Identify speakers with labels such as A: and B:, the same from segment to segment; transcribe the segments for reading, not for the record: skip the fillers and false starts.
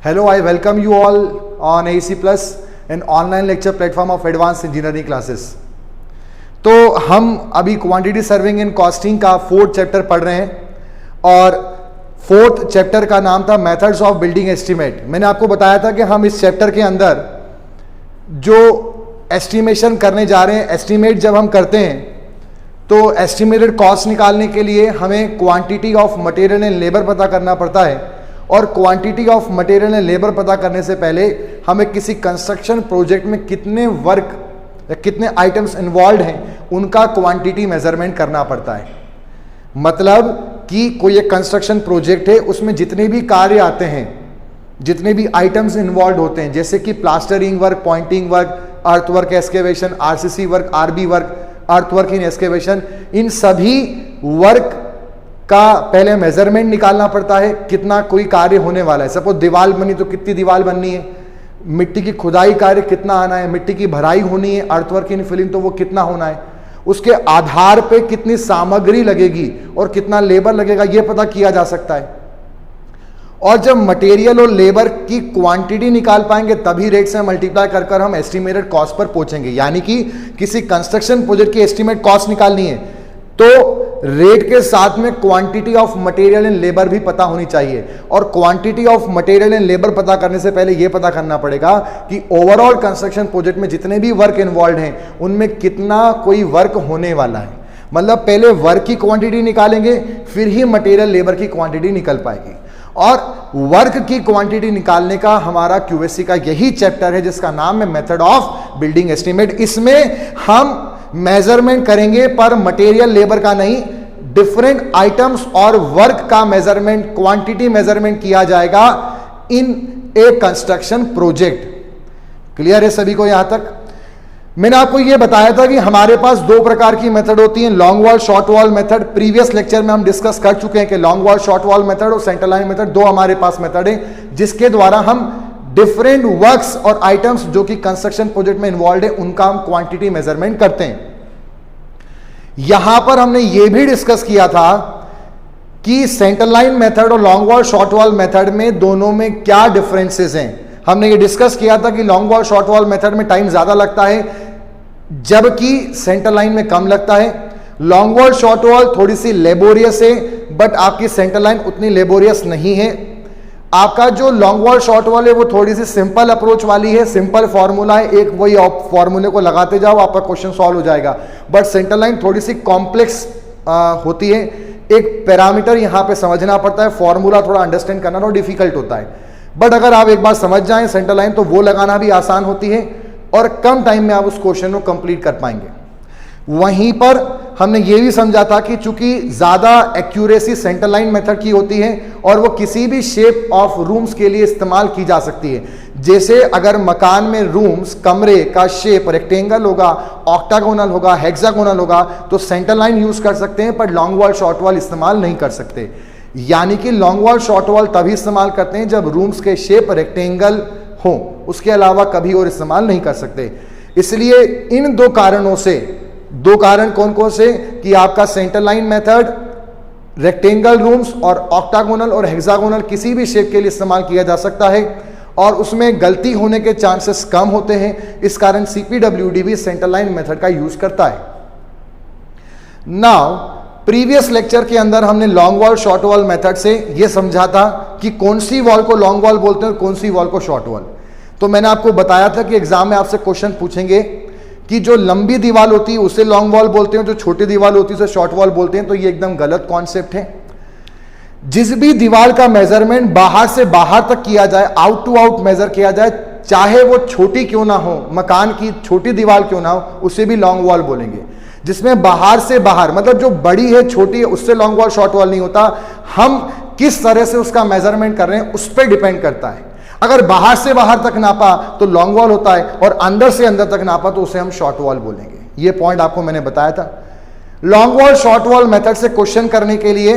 A: Hello, I welcome you all on AEC Plus, an online lecture platform of advanced engineering classes. तो हम अभी quantity serving and costing का 4th chapter पढ़ रहे हैं और 4th चैप्टर का नाम था मेथड्स ऑफ बिल्डिंग एस्टीमेट। मैंने आपको बताया था कि हम इस चैप्टर के अंदर जो एस्टिमेशन करने जा रहे हैं, एस्टीमेट जब हम करते हैं तो एस्टिमेटेड कॉस्ट निकालने के लिए हमें quantity of material and labour पता करना पड़ता है और quantity of material and labour पता करने से पहले हमें किसी कंस्ट्रक्शन प्रोजेक्ट में कितने वर्क या कितने आइटम्स इन्वॉल्व हैं उनका क्वांटिटी मेजरमेंट करना पड़ता है। मतलब कि कोई एक कंस्ट्रक्शन प्रोजेक्ट है, उसमें जितने भी कार्य आते हैं, जितने भी आइटम्स इन्वॉल्व होते हैं, जैसे कि plastering work, pointing work, earth work excavation, RCC work, RB work, earth work in excavation, इन सभी वर्क का पहले मेजरमेंट निकालना पड़ता है। कितना कोई कार्य होने वाला है, सपोज दीवार बनी तो कितनी दीवार बननी है, मिट्टी की खुदाई कार्य कितना आना है, मिट्टी की भराई होनी है, अर्थवर्क इन फिलिंग तो वो कितना होना है, उसके आधार पे कितनी सामग्री लगेगी और कितना लेबर लगेगा ये पता किया जा सकता है। और जब मटेरियल और लेबर की क्वांटिटी निकाल पाएंगे तभी रेट से मल्टीप्लाई कर कर हम एस्टिमेटेड कॉस्ट पर पहुंचेंगे। यानी कि किसी कंस्ट्रक्शन प्रोजेक्ट की एस्टिमेट कॉस्ट निकालनी है तो रेट के साथ में quantity of material and labour भी पता होनी चाहिए। और quantity of material and labour पता करने से पहले यह पता करना पड़ेगा कि ओवरऑल कंस्ट्रक्शन प्रोजेक्ट में जितने भी वर्क इन्वॉल्व हैं उनमें कितना कोई वर्क होने वाला है। मतलब पहले वर्क की क्वांटिटी निकालेंगे फिर ही मटेरियल लेबर की क्वांटिटी निकल पाएगी। और वर्क की क्वांटिटी निकालने का हमारा क्यूएससी का यही चैप्टर है जिसका नाम है मेथड ऑफ बिल्डिंग एस्टीमेट। इसमें हम मेजरमेंट करेंगे पर मटेरियल लेबर का नहीं, डिफरेंट आइटम्स और वर्क का मेजरमेंट, क्वांटिटी मेजरमेंट किया जाएगा इन ए कंस्ट्रक्शन प्रोजेक्ट। क्लियर है सभी को यहां तक? मैंने आपको यह बताया था कि हमारे पास दो प्रकार की मेथड होती है, long wall short wall method. Previous lecture में हम डिस्कस कर चुके हैं कि long wall short wall method और सेंटर लाइन मेथड दो हमारे पास मेथड है जिसके द्वारा हम डिफरेंट वर्क्स और आइटम्स जो कि कंस्ट्रक्शन प्रोजेक्ट में इन्वॉल्व है उनका हम क्वांटिटी मेजरमेंट करते हैं। यहां पर हमने यह भी डिस्कस किया था कि सेंटर लाइन मेथड और long wall short wall method में दोनों में क्या डिफरेंसेस हैं। हमने ये डिस्कस किया था कि long wall short wall method में टाइम ज्यादा लगता है जबकि सेंटर लाइन में कम लगता है। लॉन्ग वॉल शॉर्ट वॉल थोड़ी सी लेबोरियस है बट आपकी सेंटर लाइन उतनी लेबोरियस नहीं है। आपका जो लॉन्ग वॉल शॉर्ट वॉल है वो थोड़ी सी सिंपल अप्रोच वाली है, सिंपल फॉर्मूला है, एक वही फॉर्मूले को लगाते जाओ आपका क्वेश्चन सॉल्व हो जाएगा। बट सेंटर लाइन थोड़ी सी कॉम्प्लेक्स होती है, एक पैरामीटर यहां पे समझना पड़ता है, फॉर्मूला थोड़ा अंडरस्टैंड करना थोड़ा डिफिकल्ट होता है। बट अगर आप एक बार समझ जाएं सेंटर लाइन तो वो लगाना भी आसान होती है और कम टाइम में आप उस क्वेश्चन को कंप्लीट कर पाएंगे। वहीं पर हमने ये भी समझा था कि चूंकि ज्यादा एक्यूरेसी सेंटर लाइन मेथड की होती है और वो किसी भी शेप ऑफ रूम्स के लिए इस्तेमाल की जा सकती है। जैसे अगर मकान में रूम्स, कमरे का शेप रेक्टेंगल होगा, ऑक्टागोनल होगा, हेक्सागोनल होगा तो सेंटर लाइन यूज कर सकते हैं पर लॉन्ग वॉल शॉर्ट वॉल इस्तेमाल नहीं कर सकते। यानी कि लॉन्ग वॉल शॉर्ट वॉल तभी इस्तेमाल करते हैं जब रूम्स के शेप रेक्टेंगल हो, उसके अलावा कभी और इस्तेमाल नहीं कर सकते। इसलिए इन दो कारणों से, दो कारण कौन कौन से कि आपका centre line method rectangle rooms और ऑक्टागोनल और हेक्सागोनल किसी भी शेप के लिए इस्तेमाल किया जा सकता है और उसमें गलती होने के चांसेस कम होते हैं। इस कारण सीपीडब्ल्यूडी भी सेंटर लाइन मेथड का यूज करता है। नाउ प्रीवियस लेक्चर के अंदर हमने long wall short wall method से यह समझा था कि कौन सी वॉल को लॉन्ग वॉल बोलते हैं और कौन सी वॉल को शॉर्ट वॉल। तो मैंने आपको बताया था कि एग्जाम में आपसे क्वेश्चन पूछेंगे कि जो लंबी दीवार होती है उसे लॉन्ग वॉल बोलते हैं, जो छोटी दीवार होती है उसे शॉर्ट वॉल बोलते हैं। तो ये एकदम गलत कॉन्सेप्ट है। जिस भी दीवार का मेजरमेंट बाहर से बाहर तक किया जाए, आउट टू आउट मेजर किया जाए, चाहे वो छोटी क्यों ना हो, मकान की छोटी दीवार क्यों ना हो, उसे भी लॉन्ग वॉल बोलेंगे। जिसमें बाहर से बाहर मतलब जो बड़ी है छोटी है उससे लॉन्ग वॉल शॉर्ट वॉल नहीं होता। हम किस तरह से उसका मेजरमेंट कर रहे हैं उस पर डिपेंड करता है। अगर बाहर से बाहर तक नापा तो लॉन्ग वॉल होता है और अंदर से अंदर तक नापा तो उसे हम शॉर्ट वॉल बोलेंगे। ये पॉइंट आपको मैंने बताया था। Long wall short wall method से क्वेश्चन करने के लिए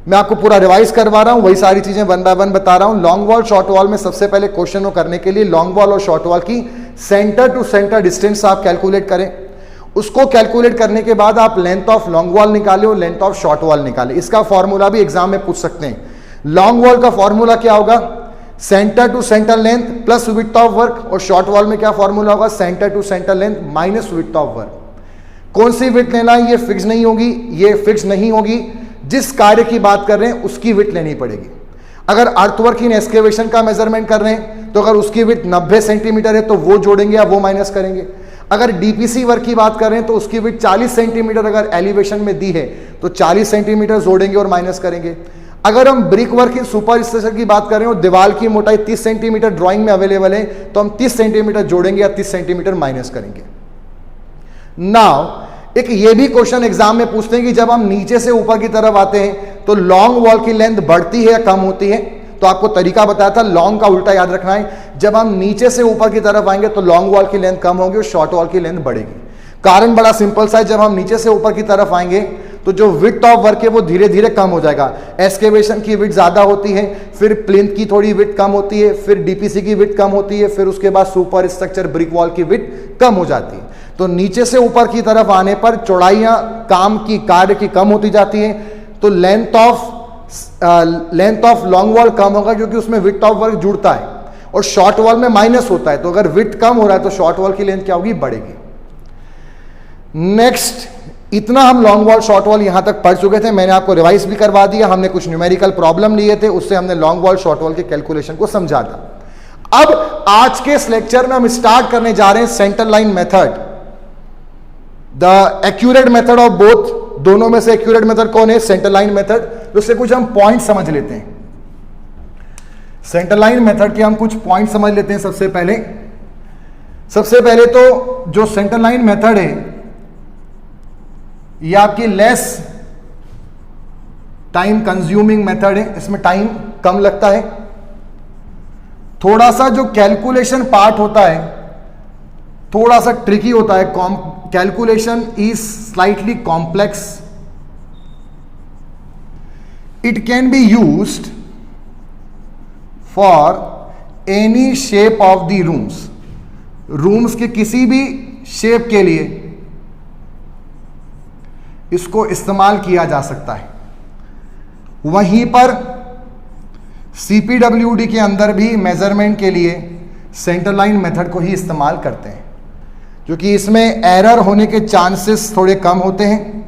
A: मैं आपको पूरा रिवाइज करवा रहा हूं, वही सारी चीजें वन बाय वन बता रहा हूं। लॉन्ग वॉल शॉर्ट वॉल में सबसे पहले क्वेश्चन को करने के लिए लॉन्ग वॉल और शॉर्ट वॉल की सेंटर टू सेंटर डिस्टेंस आप कैलकुलेट करें। उसको कैलकुलेट करने के बाद आप लेंथ ऑफ लॉन्ग वॉल निकाले और लेंथ ऑफ शॉर्ट वॉल निकाले। इसका फॉर्मूला भी एग्जाम में पूछ सकते हैं। लॉन्ग वॉल का फॉर्मूला क्या होगा? Centre to centre length plus width of work, और शॉर्ट वॉल में क्या फॉर्मूला होगा, centre to centre length minus width of work. कौन सी विड्थ लेना है, ये फिक्स नहीं होगी, ये फिक्स नहीं होगी, जिस कार्य की बात कर रहे हैं उसकी विड्थ लेनी पड़ेगी। अगर अर्थवर्क इन एक्सकेवेशन का मेजरमेंट कर रहे हैं तो अगर उसकी विड्थ 90 सेंटीमीटर है तो वो जोड़ेंगे या वो माइनस करेंगे। अगर डीपीसी वर्क की बात कर रहे हैं तो उसकी विड्थ 40 सेंटीमीटर अगर एलिवेशन में दी है तो 40 सेंटीमीटर जोड़ेंगे और माइनस करेंगे। अगर हम brick work in super structure की बात कर रहे हैं और दीवार की मोटाई 30 सेंटीमीटर ड्राइंग में अवेलेबल है तो हम 30 सेंटीमीटर जोड़ेंगे या 30 सेंटीमीटर माइनस करेंगे। नाउ एक ये भी क्वेश्चन एग्जाम में पूछते हैं कि जब हम नीचे से ऊपर की तरफ आते हैं तो लॉन्ग वॉल की लेंथ बढ़ती है या कम होती है। तो आपको तरीका बताया था, लॉन्ग का उल्टा याद रखना है। जब हम नीचे से ऊपर की तरफ आएंगे तो लॉन्ग वॉल की लेंथ कम होगी और शॉर्ट वॉल की लेंथ बढ़ेगी। कारण बड़ा सिंपल सा है, जब हम नीचे से ऊपर की तरफ आएंगे तो जो विड्थ ऑफ वर्क है वो धीरे धीरे कम हो जाएगा। एक्सकेवेशन की विड्थ ज्यादा होती है, फिर प्लिंथ की थोड़ी विड्थ कम होती है, फिर डीपीसी की विड्थ कम होती है, फिर उसके बाद सुपर स्ट्रक्चर ब्रिक वॉल की विड्थ कम हो जाती है। तो नीचे से ऊपर की तरफ आने पर चौड़ाइयां काम की कार्य की कम होती जाती हैं, तो लेंथ ऑफ लॉन्ग वॉल कम होगा क्योंकि उसमें विड्थ ऑफ वर्क जुड़ता है, और शॉर्ट वॉल में माइनस होता है। तो अगर विड्थ कम हो रहा है तो शॉर्ट वॉल की लेंथ क्या होगी, बढ़ेगी। नेक्स्ट, इतना हम लॉन्ग वॉल शॉर्ट वॉल यहां तक पढ़ चुके थे, मैंने आपको रिवाइज भी करवा दिया। हमने कुछ न्यूमेरिकल प्रॉब्लम लिए थे, उससे हमने लॉन्ग वॉल शॉर्ट वॉल के कैलकुलेशन को समझा था। अब आज के इस लेक्चर में हम स्टार्ट करने जा रहे हैं centre line method, the accurate method of both. दोनों में से एक्यूरेट मेथड कौन है, सेंटर लाइन मेथड। तो उससे कुछ हम पॉइंट समझ लेते हैं। सेंटर लाइन मेथड के हम कुछ पॉइंट समझ लेते हैं। सबसे पहले तो जो सेंटर लाइन मेथड है ये आपकी लेस टाइम कंज्यूमिंग मेथड है, इसमें टाइम कम लगता है। थोड़ा सा जो कैलकुलेशन पार्ट होता है थोड़ा सा ट्रिकी होता है, calculation is slightly complex. It can be used for any shape of the rooms के किसी भी शेप के लिए इसको इस्तेमाल किया जा सकता है। वहीं पर सीपीडब्ल्यूडी के अंदर भी मेजरमेंट के लिए सेंटर लाइन मेथड को ही इस्तेमाल करते हैं, क्योंकि इसमें एरर होने के चांसेस थोड़े कम होते हैं,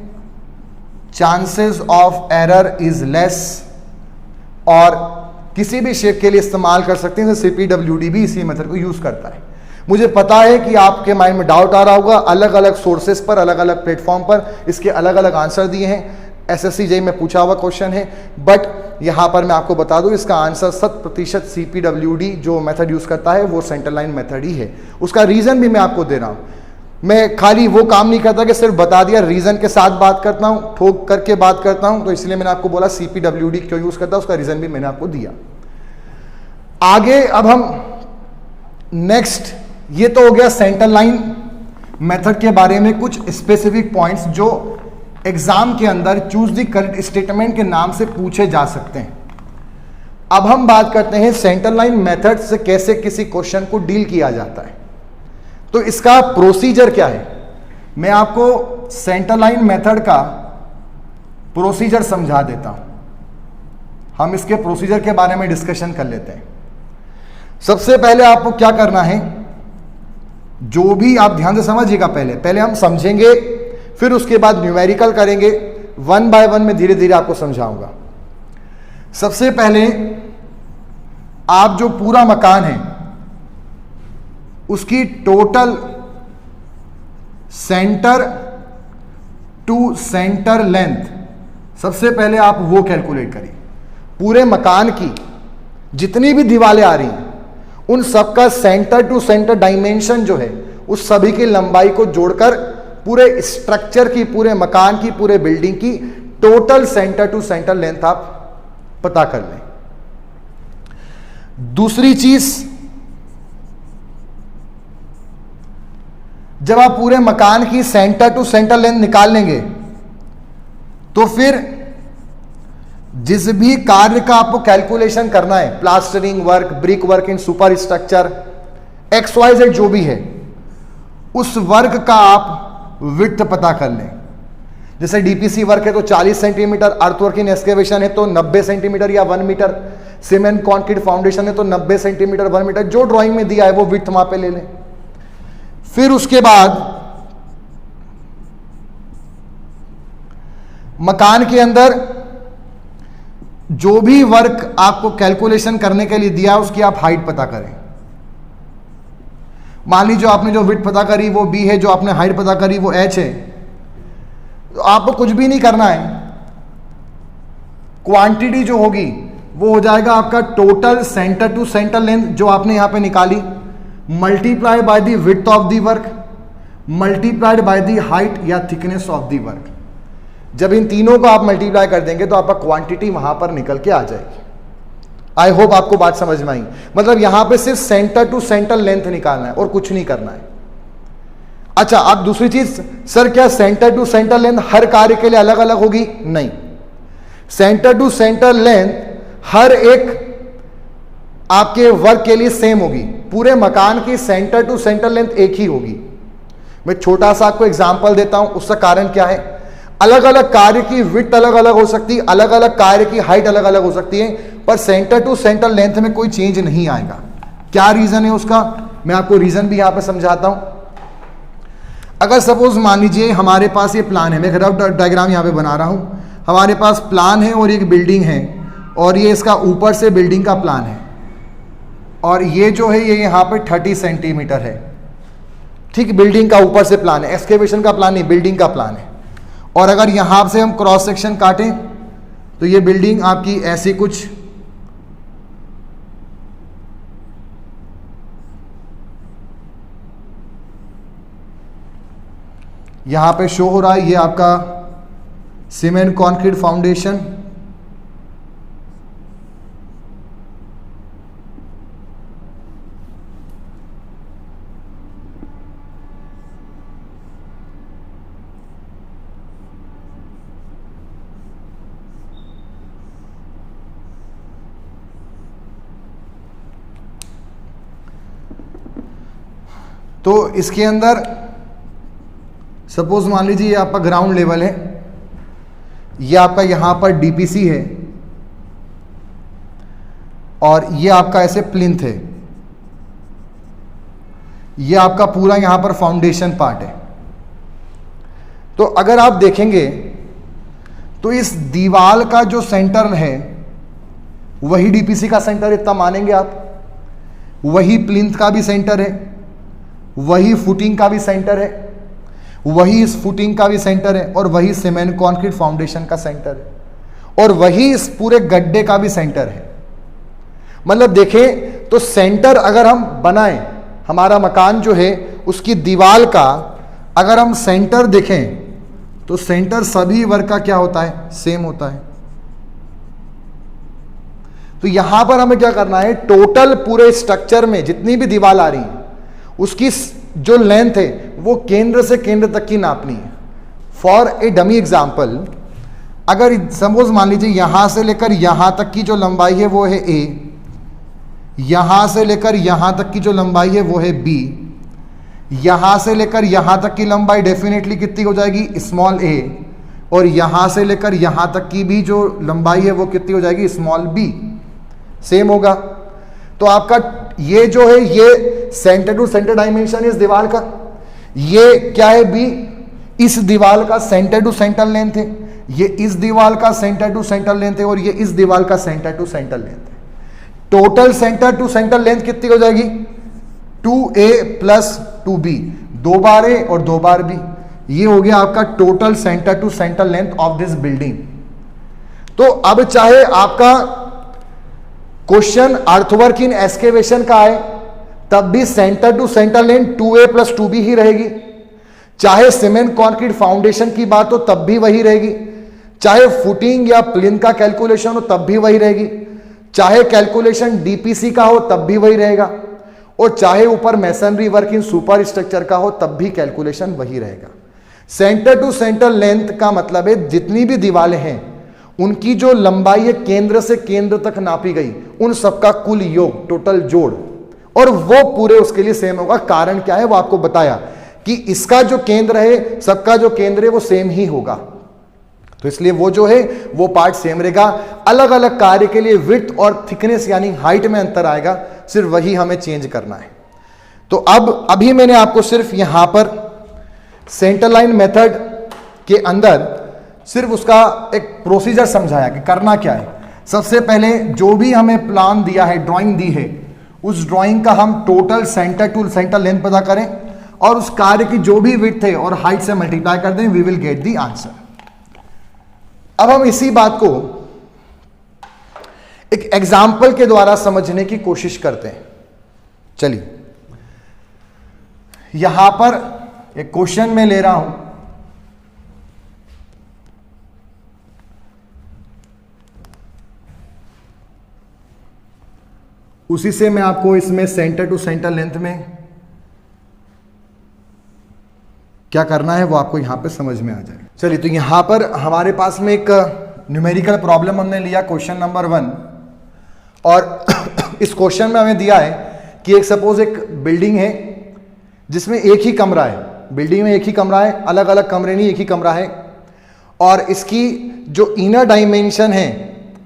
A: chances of error is less, और किसी भी शेप के लिए इस्तेमाल कर सकते हैं। सीपीडब्ल्यूडी भी इसी मेथड को यूज करता है। मुझे पता है कि आपके माइंड में डाउट आ रहा होगा, अलग अलग सोर्सेस पर, अलग अलग प्लेटफॉर्म पर इसके अलग अलग आंसर दिए हैं। एसएससी जेईई में पूछा हुआ क्वेश्चन है, बट यहां पर मैं आपको बता दूं इसका आंसर 100% सीपीडब्ल्यूडी जो मेथड यूज करता है वो सेंटर लाइन मेथड ही है। उसका रीजन भी मैं आपको दे रहा हूं। मैं खाली वो काम नहीं करता कि सिर्फ बता दिया, रीजन के साथ बात करता हूं, ठोक करके बात करता हूं। तो इसलिए मैंने आपको बोला सीपीडब्ल्यूडी क्यों यूज करता है, उसका रीजन भी मैंने आपको दिया। आगे अब हम नेक्स्ट, ये तो हो गया सेंटर लाइन मेथड के बारे में कुछ स्पेसिफिक पॉइंट्स जो एग्जाम के अंदर चूज द करेक्ट स्टेटमेंट के नाम से पूछे जा सकते हैं। अब हम बात करते हैं सेंटर लाइन मेथड से कैसे किसी क्वेश्चन को डील किया जाता है। तो इसका प्रोसीजर क्या है, मैं आपको सेंटर लाइन मेथड का प्रोसीजर समझा देता हूं। हम इसके प्रोसीजर के बारे में डिस्कशन कर लेते हैं। सबसे पहले आपको क्या करना है, जो भी आप ध्यान से समझिएगा, पहले हम समझेंगे, फिर उसके बाद न्यूमेरिकल करेंगे, वन बाय वन में धीरे धीरे आपको समझाऊंगा। सबसे पहले आप जो पूरा मकान है उसकी total centre to centre length, सबसे पहले आप वो कैलकुलेट करिए। पूरे मकान की जितनी भी दीवारें आ रही हैं उन सबका सेंटर टू सेंटर डायमेंशन जो है उस सभी की लंबाई को जोड़कर पूरे स्ट्रक्चर की, पूरे मकान की, पूरे बिल्डिंग की total centre to centre length आप पता कर लें। दूसरी चीज, जब आप पूरे मकान की सेंटर टू सेंटर लेंथ निकाल लेंगे तो फिर जिस भी कार्य का आपको कैलकुलेशन करना है, plastering work, brick work in super structure, XYZ जो भी है, उस वर्क का आप विड्थ पता कर लें। जैसे डीपीसी वर्क है तो 40 सेंटीमीटर, अर्थवर्क इन एक्सकेवेशन है तो 90 सेंटीमीटर या 1 मीटर, सीमेंट कंक्रीट फाउंडेशन है तो 90 सेंटीमीटर 1 मीटर, जो ड्राइंग में दिया है वो विड्थ वहां पे ले लें। फिर उसके बाद मकान के अंदर जो भी वर्क आपको कैलकुलेशन करने के लिए दिया है उसकी आप हाइट पता करें। मान लीजिए आपने जो विड्थ पता करी वो बी है, जो आपने हाइट पता करी वो एच है, तो आपको कुछ भी नहीं करना है। क्वांटिटी जो होगी वो हो जाएगा आपका total centre to centre length जो आपने यहां पे निकाली, multiplied by the width of the work multiplied by the height या थिकनेस ऑफ द वर्क। जब इन तीनों को आप मल्टीप्लाई कर देंगे तो आपका क्वांटिटी वहां पर निकल के आ जाएगी। आई होप आपको बात समझ में आई। मतलब यहां पे सिर्फ सेंटर टू सेंटर लेंथ निकालना है और कुछ नहीं करना है। अच्छा, अब दूसरी चीज, सर क्या सेंटर टू सेंटर लेंथ हर कार्य के लिए अलग अलग होगी? नहीं, सेंटर टू सेंटर लेंथ हर एक आपके वर्क के लिए सेम होगी। पूरे मकान की सेंटर टू सेंटर लेंथ एक ही होगी। मैं छोटा सा आपको एग्जांपल देता हूं, उसका कारण क्या है, अलग अलग कार्य की विड्थ अलग अलग हो सकती है, अलग अलग कार्य की हाइट अलग अलग हो सकती है, पर सेंटर टू सेंटर लेंथ में कोई चेंज नहीं आएगा। क्या रीजन है उसका, मैं आपको रीजन भी यहां पे समझाता हूं। अगर सपोज मान लीजिए हमारे पास ये प्लान है, मैं रफ डायग्राम यहां पे बना रहा हूं, हमारे पास प्लान है और एक बिल्डिंग है और ये इसका ऊपर से बिल्डिंग का प्लान है और ये जो है ये यहां पे 30 सेंटीमीटर है। ठीक, बिल्डिंग का ऊपर से प्लान है, एक्सकेवेशन का प्लान नहीं, बिल्डिंग का प्लान है। और अगर यहां से हम क्रॉस सेक्शन काटें तो ये बिल्डिंग आपकी ऐसी कुछ यहां पे शो हो रहा है, ये आपका सीमेंट कंक्रीट फाउंडेशन, तो इसके अंदर सपोज मान लीजिए ये आपका ग्राउंड लेवल है, ये आपका यहां पर डीपीसी है और ये आपका ऐसे प्लिंथ है, ये आपका पूरा यहां पर फाउंडेशन पार्ट है। तो अगर आप देखेंगे तो इस दीवार का जो सेंटर है वही डीपीसी का सेंटर, इतना मानेंगे आप, वही प्लिंथ का भी सेंटर है, वही फुटिंग का भी सेंटर है, वही इस फुटिंग का भी सेंटर है और वही सीमेंट कंक्रीट फाउंडेशन का सेंटर है और वही इस पूरे गड्ढे का भी सेंटर है। मतलब देखें तो सेंटर अगर हम बनाएं, हमारा मकान जो है उसकी दीवार का अगर हम सेंटर देखें तो सेंटर सभी वर्ग का क्या होता है, सेम होता है। तो यहां पर हमें क्या करना है, टोटल पूरे स्ट्रक्चर में जितनी भी दीवार आ रही है उसकी जो लेंथ है वो केंद्र से केंद्र तक की नापनी है। फॉर ए डमी एग्जाम्पल, अगर सपोज मान लीजिए यहां से लेकर यहां तक की जो लंबाई है वो है ए, यहां से लेकर यहां तक की जो लंबाई है वो है बी, यहां से लेकर यहां तक की लंबाई डेफिनेटली कितनी हो जाएगी, स्मॉल ए, और यहां से लेकर यहां तक की भी जो लंबाई है वो कितनी हो जाएगी, स्मॉल बी, सेम होगा। तो आपका ये जो है ये सेंटर टू सेंटर डायमेंशन इस दीवार का, ये क्या है बी, इस दीवार का सेंटर टू सेंटर लेंथ है, ये इस दीवार का सेंटर टू सेंटर लेंथ है और ये इस दीवार का सेंटर टू सेंटर लेंथ है। Total centre to centre length कितनी हो जाएगी, 2a प्लस 2b, 2 बार ए और 2 बार बी, ये हो गया आपका total centre to centre length of this building. तो अब चाहे आपका क्वेश्चन अर्थवर्क इन एक्सकेवेशन का है तब भी centre to centre length 2a plus 2b ही रहेगी, चाहे सीमेंट कंक्रीट फाउंडेशन की बात हो तब भी वही रहेगी, चाहे फुटिंग या प्लिंथ का कैलकुलेशन हो तब भी वही रहेगी, चाहे कैलकुलेशन डीपीसी का हो तब भी वही रहेगा, और चाहे ऊपर masonry work in super structure का हो तब भी कैलकुलेशन वही रहेगा। सेंटर टू सेंटर लेंथ का मतलब है जितनी भी दीवारें हैं उनकी जो लंबाई है केंद्र से केंद्र तक नापी गई, उन सबका कुल योग, टोटल जोड़, और वो पूरे उसके लिए सेम होगा। कारण क्या है वो आपको बताया कि इसका जो केंद्र है, सबका जो केंद्र है वो सेम ही होगा। तो इसलिए वो जो है वो पार्ट सेम रहेगा, अलग अलग कार्य के लिए विड्थ और थिकनेस यानी हाइट में अंतर आएगा, सिर्फ वही हमें चेंज करना है। तो अब अभी मैंने आपको सिर्फ यहां पर सेंटर लाइन मेथड के अंदर सिर्फ उसका एक प्रोसीजर समझाया कि करना क्या है। सबसे पहले जो भी हमें प्लान दिया है, ड्राइंग दी है, उस ड्राइंग का हम total centre to centre length पता करें और उस कार्य की जो भी विड्थ है और हाइट से मल्टीप्लाई कर दें, we will get the answer. अब हम इसी बात को एक एग्जाम्पल के द्वारा समझने की कोशिश करते हैं। चलिए, यहां पर एक क्वेश्चन मैं ले रहा हूं, उसी से मैं आपको इसमें सेंटर टू सेंटर लेंथ में क्या करना है वो आपको यहां पे समझ में आ जाए। चलिए, तो यहां पर हमारे पास में एक न्यूमेरिकल प्रॉब्लम हमने लिया, क्वेश्चन नंबर 1, और इस क्वेश्चन में हमें दिया है कि एक सपोज एक बिल्डिंग है जिसमें एक ही कमरा है, बिल्डिंग में एक ही कमरा है, अलग अलग कमरे नहीं, एक ही कमरा है, और इसकी जो इनर डायमेंशन है,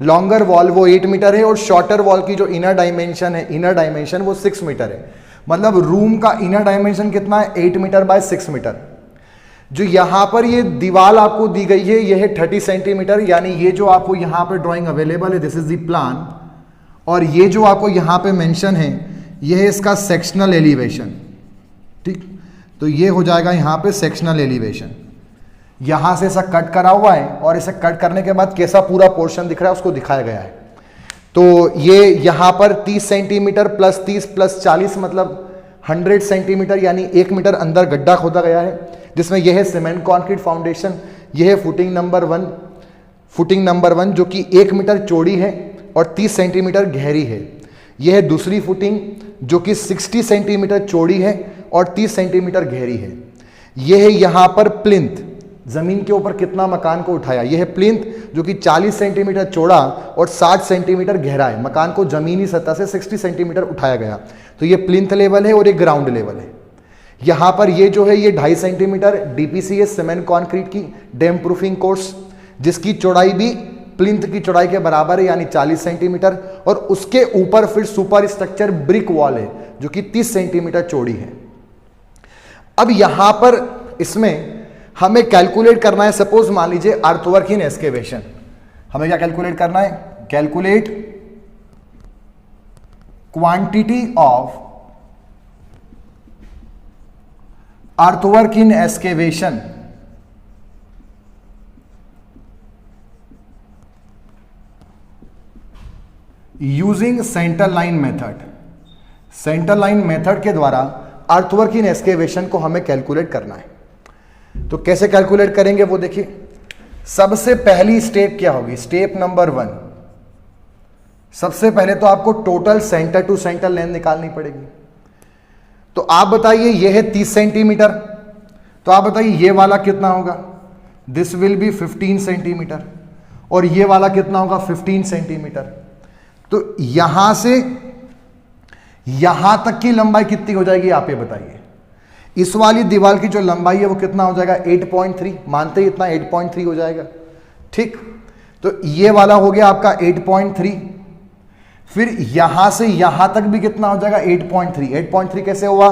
A: लॉन्गर वॉल वो 8 मीटर है और शॉर्टर वॉल की जो इनर डायमेंशन है, इनर डायमेंशन वो 6 मीटर है। मतलब रूम का इनर डायमेंशन कितना है, 8 मीटर बाय 6 मीटर। जो यहां पर ये दीवार आपको दी गई है ये है 30 सेंटीमीटर, यानी ये जो आपको यहां पर ड्राइंग अवेलेबल है, दिस इज द प्लान, और ये जो आपको यहां पे मेंशन है ये है इसका सेक्शनल एलिवेशन। ठीक, तो ये हो जाएगा यहां पे सेक्शनल एलिवेशन। यहां से ऐसा कट करा हुआ है और इसे कट करने के बाद कैसा पूरा पोर्शन दिख रहा है उसको दिखाया गया है। तो ये यहां पर 30 सेंटीमीटर प्लस 30 प्लस 40 मतलब 100 सेंटीमीटर यानी 1 मीटर अंदर गड्ढा खोदा गया है, जिसमें यह है सीमेंट कॉन्क्रीट फाउंडेशन, यह है फुटिंग नंबर 1 जो कि 1 मीटर चौड़ी है और 30 सेंटीमीटर गहरी है। यह है दूसरी फुटिंग जो कि 60 सेंटीमीटर चौड़ी है और 30 सेंटीमीटर गहरी है। यह है यहां पर प्लिंथ, जमीन के ऊपर कितना मकान को उठाया, यह है प्लिंथ जो कि 40 सेंटीमीटर चौड़ा और 60 सेंटीमीटर गहरा है। मकान को जमीनी सतह से 60 सेंटीमीटर उठाया गया। तो ये प्लिंथ लेवल है और ये ग्राउंड लेवल है। यहां पर ये जो है ये 2.5 सेंटीमीटर डीपीसी है, सीमेंट कॉन्क्रीट की डैम प्रूफिंग कोर्स, जिसकी चौड़ाई भी प्लिंथ की चौड़ाई के बराबर है यानी 40 सेंटीमीटर, और उसके ऊपर फिर सुपर स्ट्रक्चर ब्रिक वॉल है जो कि 30 सेंटीमीटर चौड़ी है। अब यहां पर इसमें हमें कैलकुलेट करना है, सपोज मान लीजिए अर्थवर्क इन एक्सकेवेशन। हमें क्या कैलकुलेट करना है, calculate quantity of earthwork in excavation using centre line method. Centre line method के द्वारा अर्थवर्क इन एक्सकेवेशन को हमें कैलकुलेट करना है। तो कैसे कैलकुलेट करेंगे वो देखिए। सबसे पहली स्टेप क्या होगी, स्टेप नंबर 1, सबसे पहले तो आपको total centre to centre length निकालनी पड़ेगी। तो आप बताइए ये है 30 सेंटीमीटर, तो आप बताइए ये वाला कितना होगा, दिस विल बी 15 सेंटीमीटर, और ये वाला कितना होगा 15 सेंटीमीटर। तो यहां से यहां तक की लंबाई कितनी हो जाएगी आप ये बताइए। इस वाली दीवार की जो लंबाई है वो कितना हो जाएगा 8.3, मानते ही इतना 8.3 हो जाएगा। ठीक, तो ये वाला हो गया आपका 8.3, फिर यहां से यहां तक भी कितना हो जाएगा 8.3। 8.3 कैसे हुआ,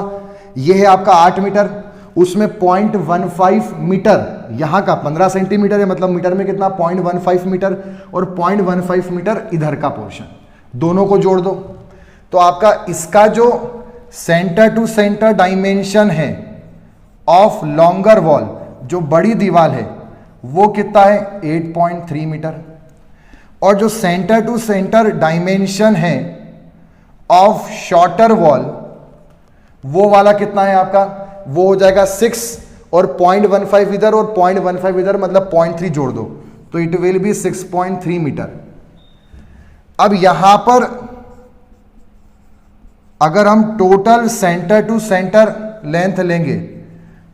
A: ये है आपका 8 मीटर, उसमें 0.15 मीटर, यहां का 15 सेंटीमीटर है, मतलब मीटर में कितना 0.15 मीटर, और 0.15 मीटर इधर का पोर्शन, दोनों को जोड़ दो तो आपका इसका जो सेंटर टू सेंटर डायमेंशन है ऑफ लॉन्गर वॉल, जो बड़ी दीवार है, वो कितना है 8.3 मीटर, और जो सेंटर टू सेंटर डायमेंशन है ऑफ शॉर्टर वॉल वो वाला कितना है आपका, वो हो जाएगा 6, और 0.15 इधर और 0.15 इधर, मतलब 0.3 जोड़ दो तो इट विल बी 6.3 मीटर। अब यहां पर अगर हम total centre to centre length लेंगे,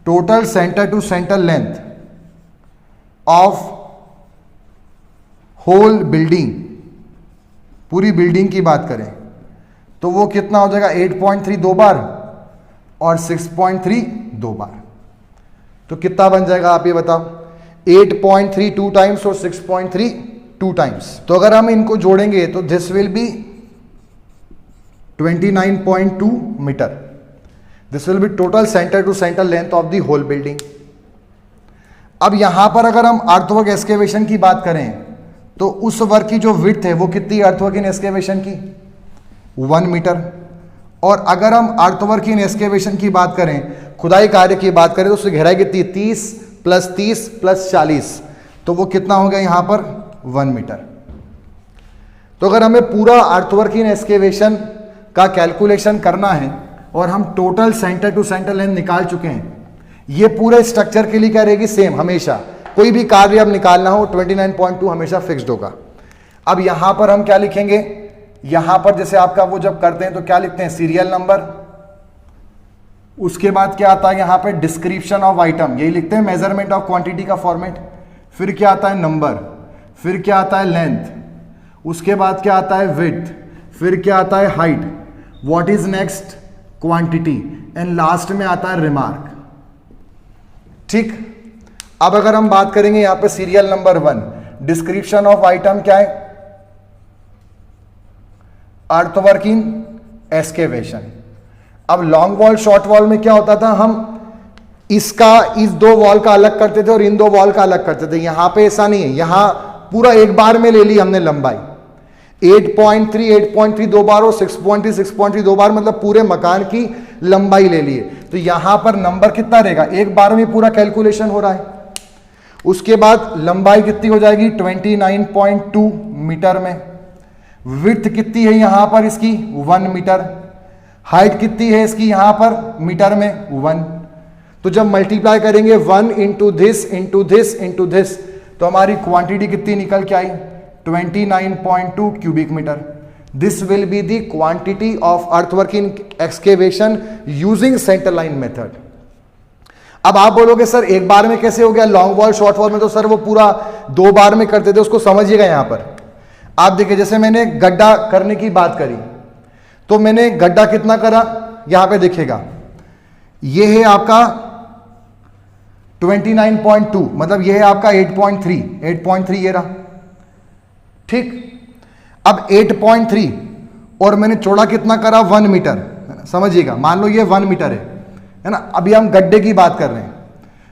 A: total centre to centre length of whole building, पूरी बिल्डिंग की बात करें तो वो कितना हो जाएगा 8.3 दो बार और 6.3 दो बार। तो कितना बन जाएगा आप ये बताओ, 8.3 2 टाइम्स और 6.3 2 टाइम्स। तो अगर हम इनको जोड़ेंगे तो this will be 29.2 metre. This will be total centre to centre length of the whole building. अब यहां पर अगर हम अर्थवर्क एक्सकेवेशन की बात करें तो उस वर्क की जो विड्थ है वो कितनी अर्थवर्क इन एक्सकेवेशन की 1 मीटर। और अगर हम अर्थवर्क इन एक्सकेवेशन की बात करें, खुदाई कार्य की बात करें, तो उसकी गहराई कितनी 30 + 30 + 40, तो वो कितना हो गया यहां पर 1 मीटर। तो अगर हमें पूरा अर्थवर्क इन एक्सकेवेशन का कैलकुलेशन करना है और हम total centre to centre length निकाल चुके हैं, ये पूरे स्ट्रक्चर के लिए क्या रहेगी सेम, हमेशा कोई भी कार्य अब निकालना हो 29.2 हमेशा फिक्स्ड होगा। अब यहां पर हम क्या लिखेंगे, यहां पर जैसे आपका वो जब करते हैं तो क्या लिखते हैं सीरियल नंबर, उसके बाद क्या आता है यहां पे डिस्क्रिप्शन ऑफ आइटम, यही लिखते हैं मेजरमेंट ऑफ क्वांटिटी का फॉर्मेट, फिर क्या आता है नंबर, फिर क्या आता है लेंथ, उसके बाद क्या आता है विड्थ, फिर क्या आता है height, what is next quantity, and last में आता है रिमार्क। ठीक, अब अगर हम बात करेंगे यहां पे serial number 1 description of item क्या है, अर्थवर्क इन एक्सकेवेशन। अब लॉन्ग वॉल शॉर्ट वॉल में क्या होता था, हम इस दो वॉल का अलग करते थे और इन दो वॉल का अलग करते थे। यहां पे ऐसा नहीं है, यहां पूरा एक बार में ले ली हमने लंबाई 8.3 दो बार और 6.3 दो बार, मतलब पूरे मकान की लंबाई ले ली है। तो यहां पर नंबर कितना रहेगा, एक बार में पूरा कैलकुलेशन हो रहा है। उसके बाद लंबाई कितनी हो जाएगी 29.2 मीटर में, विड्थ कितनी है यहां पर इसकी 1 मीटर, हाइट कितनी है इसकी यहां पर मीटर में 1। तो जब मल्टीप्लाई करेंगे 1 into this into this into this, तो हमारी क्वांटिटी कितनी निकल के आई 29.2 cubic metre. This will be the quantity of earthwork in excavation using centre line method. अब आप बोलोगे सर एक बार में कैसे हो गया, लॉन्ग वॉल शॉर्ट वॉल में तो सर वो पूरा 2 बार में करते थे, उसको समझिएगा। यहां पर आप देखिए, जैसे मैंने गड्ढा करने की बात करी, तो मैंने गड्ढा कितना करा, यहां पे देखिएगा ये है आपका 29.2, मतलब ये है आपका 8.3 ये रहा। ठीक, अब 8.3 और मैंने चौड़ा कितना करा 1 मीटर, समझिएगा। मान लो ये 1 मीटर है ना। अभी हम गड्ढे की बात कर रहे हैं,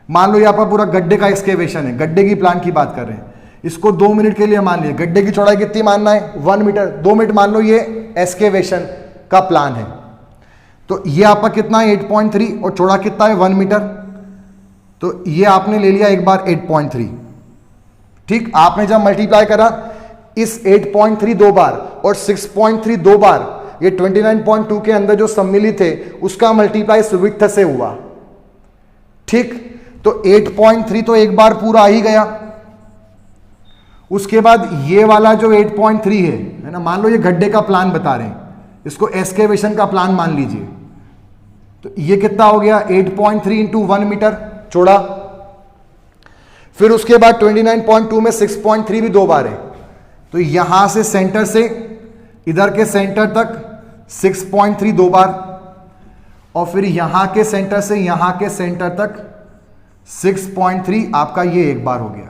A: मान लो यहाँ पर पूरा गड्ढे का एक्सकेवेशन है, गड्ढे की प्लान की बात कर रहे हैं। इसको 2 मिनट के लिए मान लिया, गड्ढे की चौड़ाई कितनी मानना है 1 मीटर, 2 मिनट मान लो ये एक्सकेवेशन का प्लान है। तो ये आपका कितना है 8.3 और चौड़ा कितना है 1 मीटर, तो ये आपने ले लिया एक बार 8.3। ठीक, आपने जब मल्टीप्लाई करा इस 8.3 2 बार और 6.3 2 बार, ये 29.2 के अंदर जो सम्मिलित थे उसका मल्टीप्लाई विड्थ से हुआ। ठीक, तो 8.3 तो एक बार पूरा आ ही गया। उसके बाद ये वाला जो 8.3 है ना, मान लो ये गड्ढे का प्लान बता रहे हैं, इसको एक्सकेवेशन का प्लान मान लीजिए, तो ये कितना हो गया 8.3 इंटू 1 मीटर चौड़ा। फिर उसके बाद 29.2 में 6.3 भी 2 बार है, तो यहां से सेंटर से इधर के सेंटर तक 6.3 2 बार, और फिर यहां के सेंटर से यहां के सेंटर तक 6.3 आपका ये एक बार हो गया।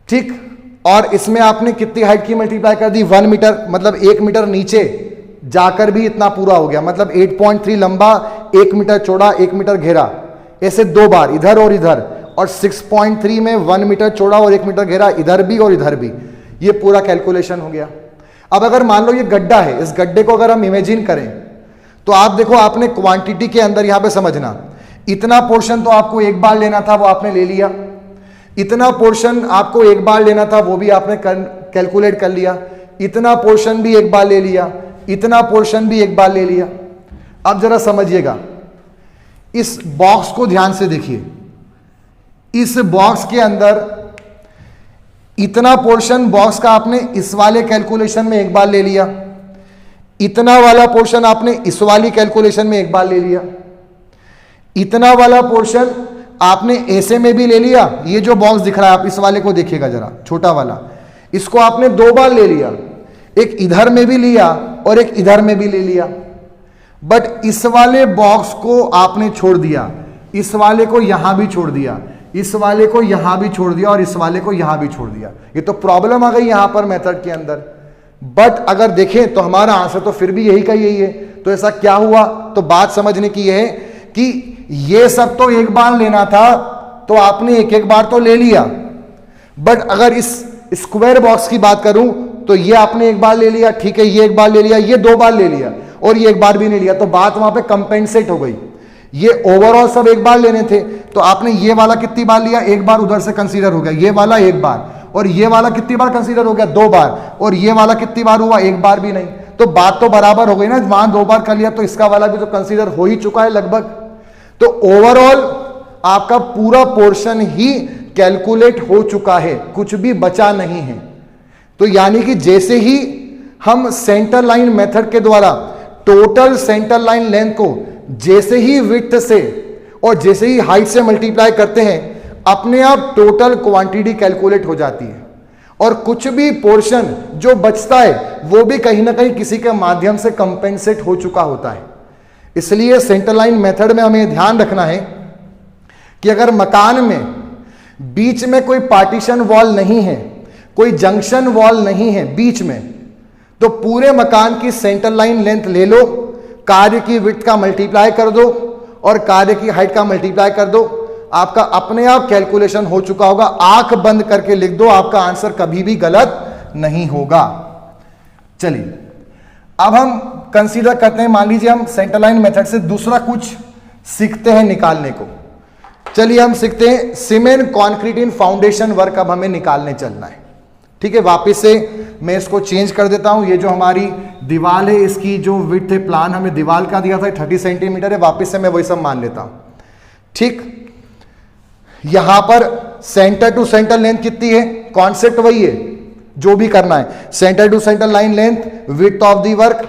A: ठीक, और इसमें आपने कितनी हाइट की मल्टीप्लाई कर दी 1 मीटर, मतलब 1 मीटर नीचे जाकर भी इतना पूरा हो गया, मतलब 8.3 लंबा 1 मीटर चौड़ा 1 मीटर घेरा, ऐसे 2 बार इधर और इधर, और 6.3 में 1 मीटर चौड़ा और 1 मीटर घेरा इधर भी और इधर भी, ये पूरा कैलकुलेशन हो गया। अब अगर मान लो ये गड्ढा है, इस गड्ढे को अगर हम इमेजिन करें तो आप देखो, आपने क्वांटिटी के अंदर यहां पे समझना, इतना पोर्शन तो आपको एक बार लेना था वो आपने ले लिया, इतना पोर्शन आपको एक बार लेना था वो भी आपने कैलकुलेट कर लिया, इतना पोर्शन भी एक बार ले लिया, इतना पोर्शन भी एक बार ले लिया। अब जरा समझिएगा, इस बॉक्स को ध्यान से देखिए, इस बॉक्स के अंदर इतना पोर्शन बॉक्स का आपने इस वाले कैलकुलेशन में एक बार ले लिया, इतना वाला पोर्शन आपने इस वाली कैलकुलेशन में एक बार ले लिया, इतना वाला पोर्शन आपने ऐसे में भी ले लिया। ये जो बॉक्स दिख रहा है आप इस वाले को देखिएगा जरा, छोटा वाला, इसको आपने 2 बार ले लिया, एक इधर में भी लिया और एक इधर में भी ले लिया। बट इस वाले बॉक्स को आपने छोड़ दिया, इस वाले को यहां भी छोड़ दिया, इस वाले को यहां भी छोड़ दिया और इस वाले को यहां भी छोड़ दिया। ये तो प्रॉब्लम आ गई यहां पर मेथड के अंदर। बट अगर देखें तो हमारा आंसर तो फिर भी यही का यही है। तो ऐसा क्या हुआ? तो बात समझने की यह है कि ये सब तो एक बार लेना था, तो आपने एक एक बार तो ले लिया। बट अगर इस स्क्वायर बॉक्स की बात करूं तो ये आपने एक बार ले लिया, ठीक है, ये एक बार ले लिया, ये 2 बार ले लिया और ये एक बार भी नहीं लिया, तो बात वहां पे कंपेंसेट हो गई। ये ओवरऑल सब एक बार लेने थे, तो आपने ये वाला कितनी बार लिया? एक बार उधर से कंसीडर हो गया, ये वाला एक बार, और ये वाला कितनी बार कंसीडर हो गया? 2 बार, और ये वाला कितनी बार हुआ? एक बार भी नहीं। तो बात तो बराबर हो गई ना, वहां 2 बार कर लिया तो इसका वाला भी तो कंसीडर हो ही चुका है लगभग। तो ओवरऑल आपका पूरा पोर्शन ही कैलकुलेट हो चुका है, कुछ भी बचा नहीं है। तो यानी कि जैसे ही हम सेंटर लाइन मेथड के द्वारा टोटल सेंटर लाइन लेंथ को जैसे ही विड्थ से और जैसे ही हाइट से मल्टीप्लाई करते हैं, अपने आप टोटल क्वांटिटी कैलकुलेट हो जाती है, और कुछ भी पोर्शन जो बचता है वो भी कहीं ना कहीं किसी के माध्यम से कंपेंसेट हो चुका होता है। इसलिए सेंटर लाइन मेथड में हमें ध्यान रखना है कि अगर मकान में बीच में कोई पार्टीशन वॉल नहीं है, कोई जंक्शन वॉल नहीं है बीच में, तो पूरे मकान की सेंटर लाइन लेंथ ले लो, कार्य की विड्थ का मल्टीप्लाई कर दो और कार्य की हाइट का मल्टीप्लाई कर दो, आपका अपने आप कैलकुलेशन हो चुका होगा। आंख बंद करके लिख दो, आपका आंसर कभी भी गलत नहीं होगा। चलिए अब हम कंसीडर करते हैं, मान लीजिए हम सेंटर लाइन मेथड से दूसरा कुछ सीखते हैं निकालने को। चलिए हम सीखते हैं cement concrete in foundation work. अब हमें निकालने चलना है, ठीक है। वापस से मैं इसको चेंज कर देता हूं। ये जो हमारी दीवार है, इसकी जो विड्थ है, प्लान हमें दीवार का दिया था 30 सेंटीमीटर है, वापस से मैं वही सब मान लेता हूं, ठीक। यहां पर सेंटर टू सेंटर लेंथ कितनी है? कॉन्सेप्ट वही है, जो भी करना है, centre to centre line length, width of the work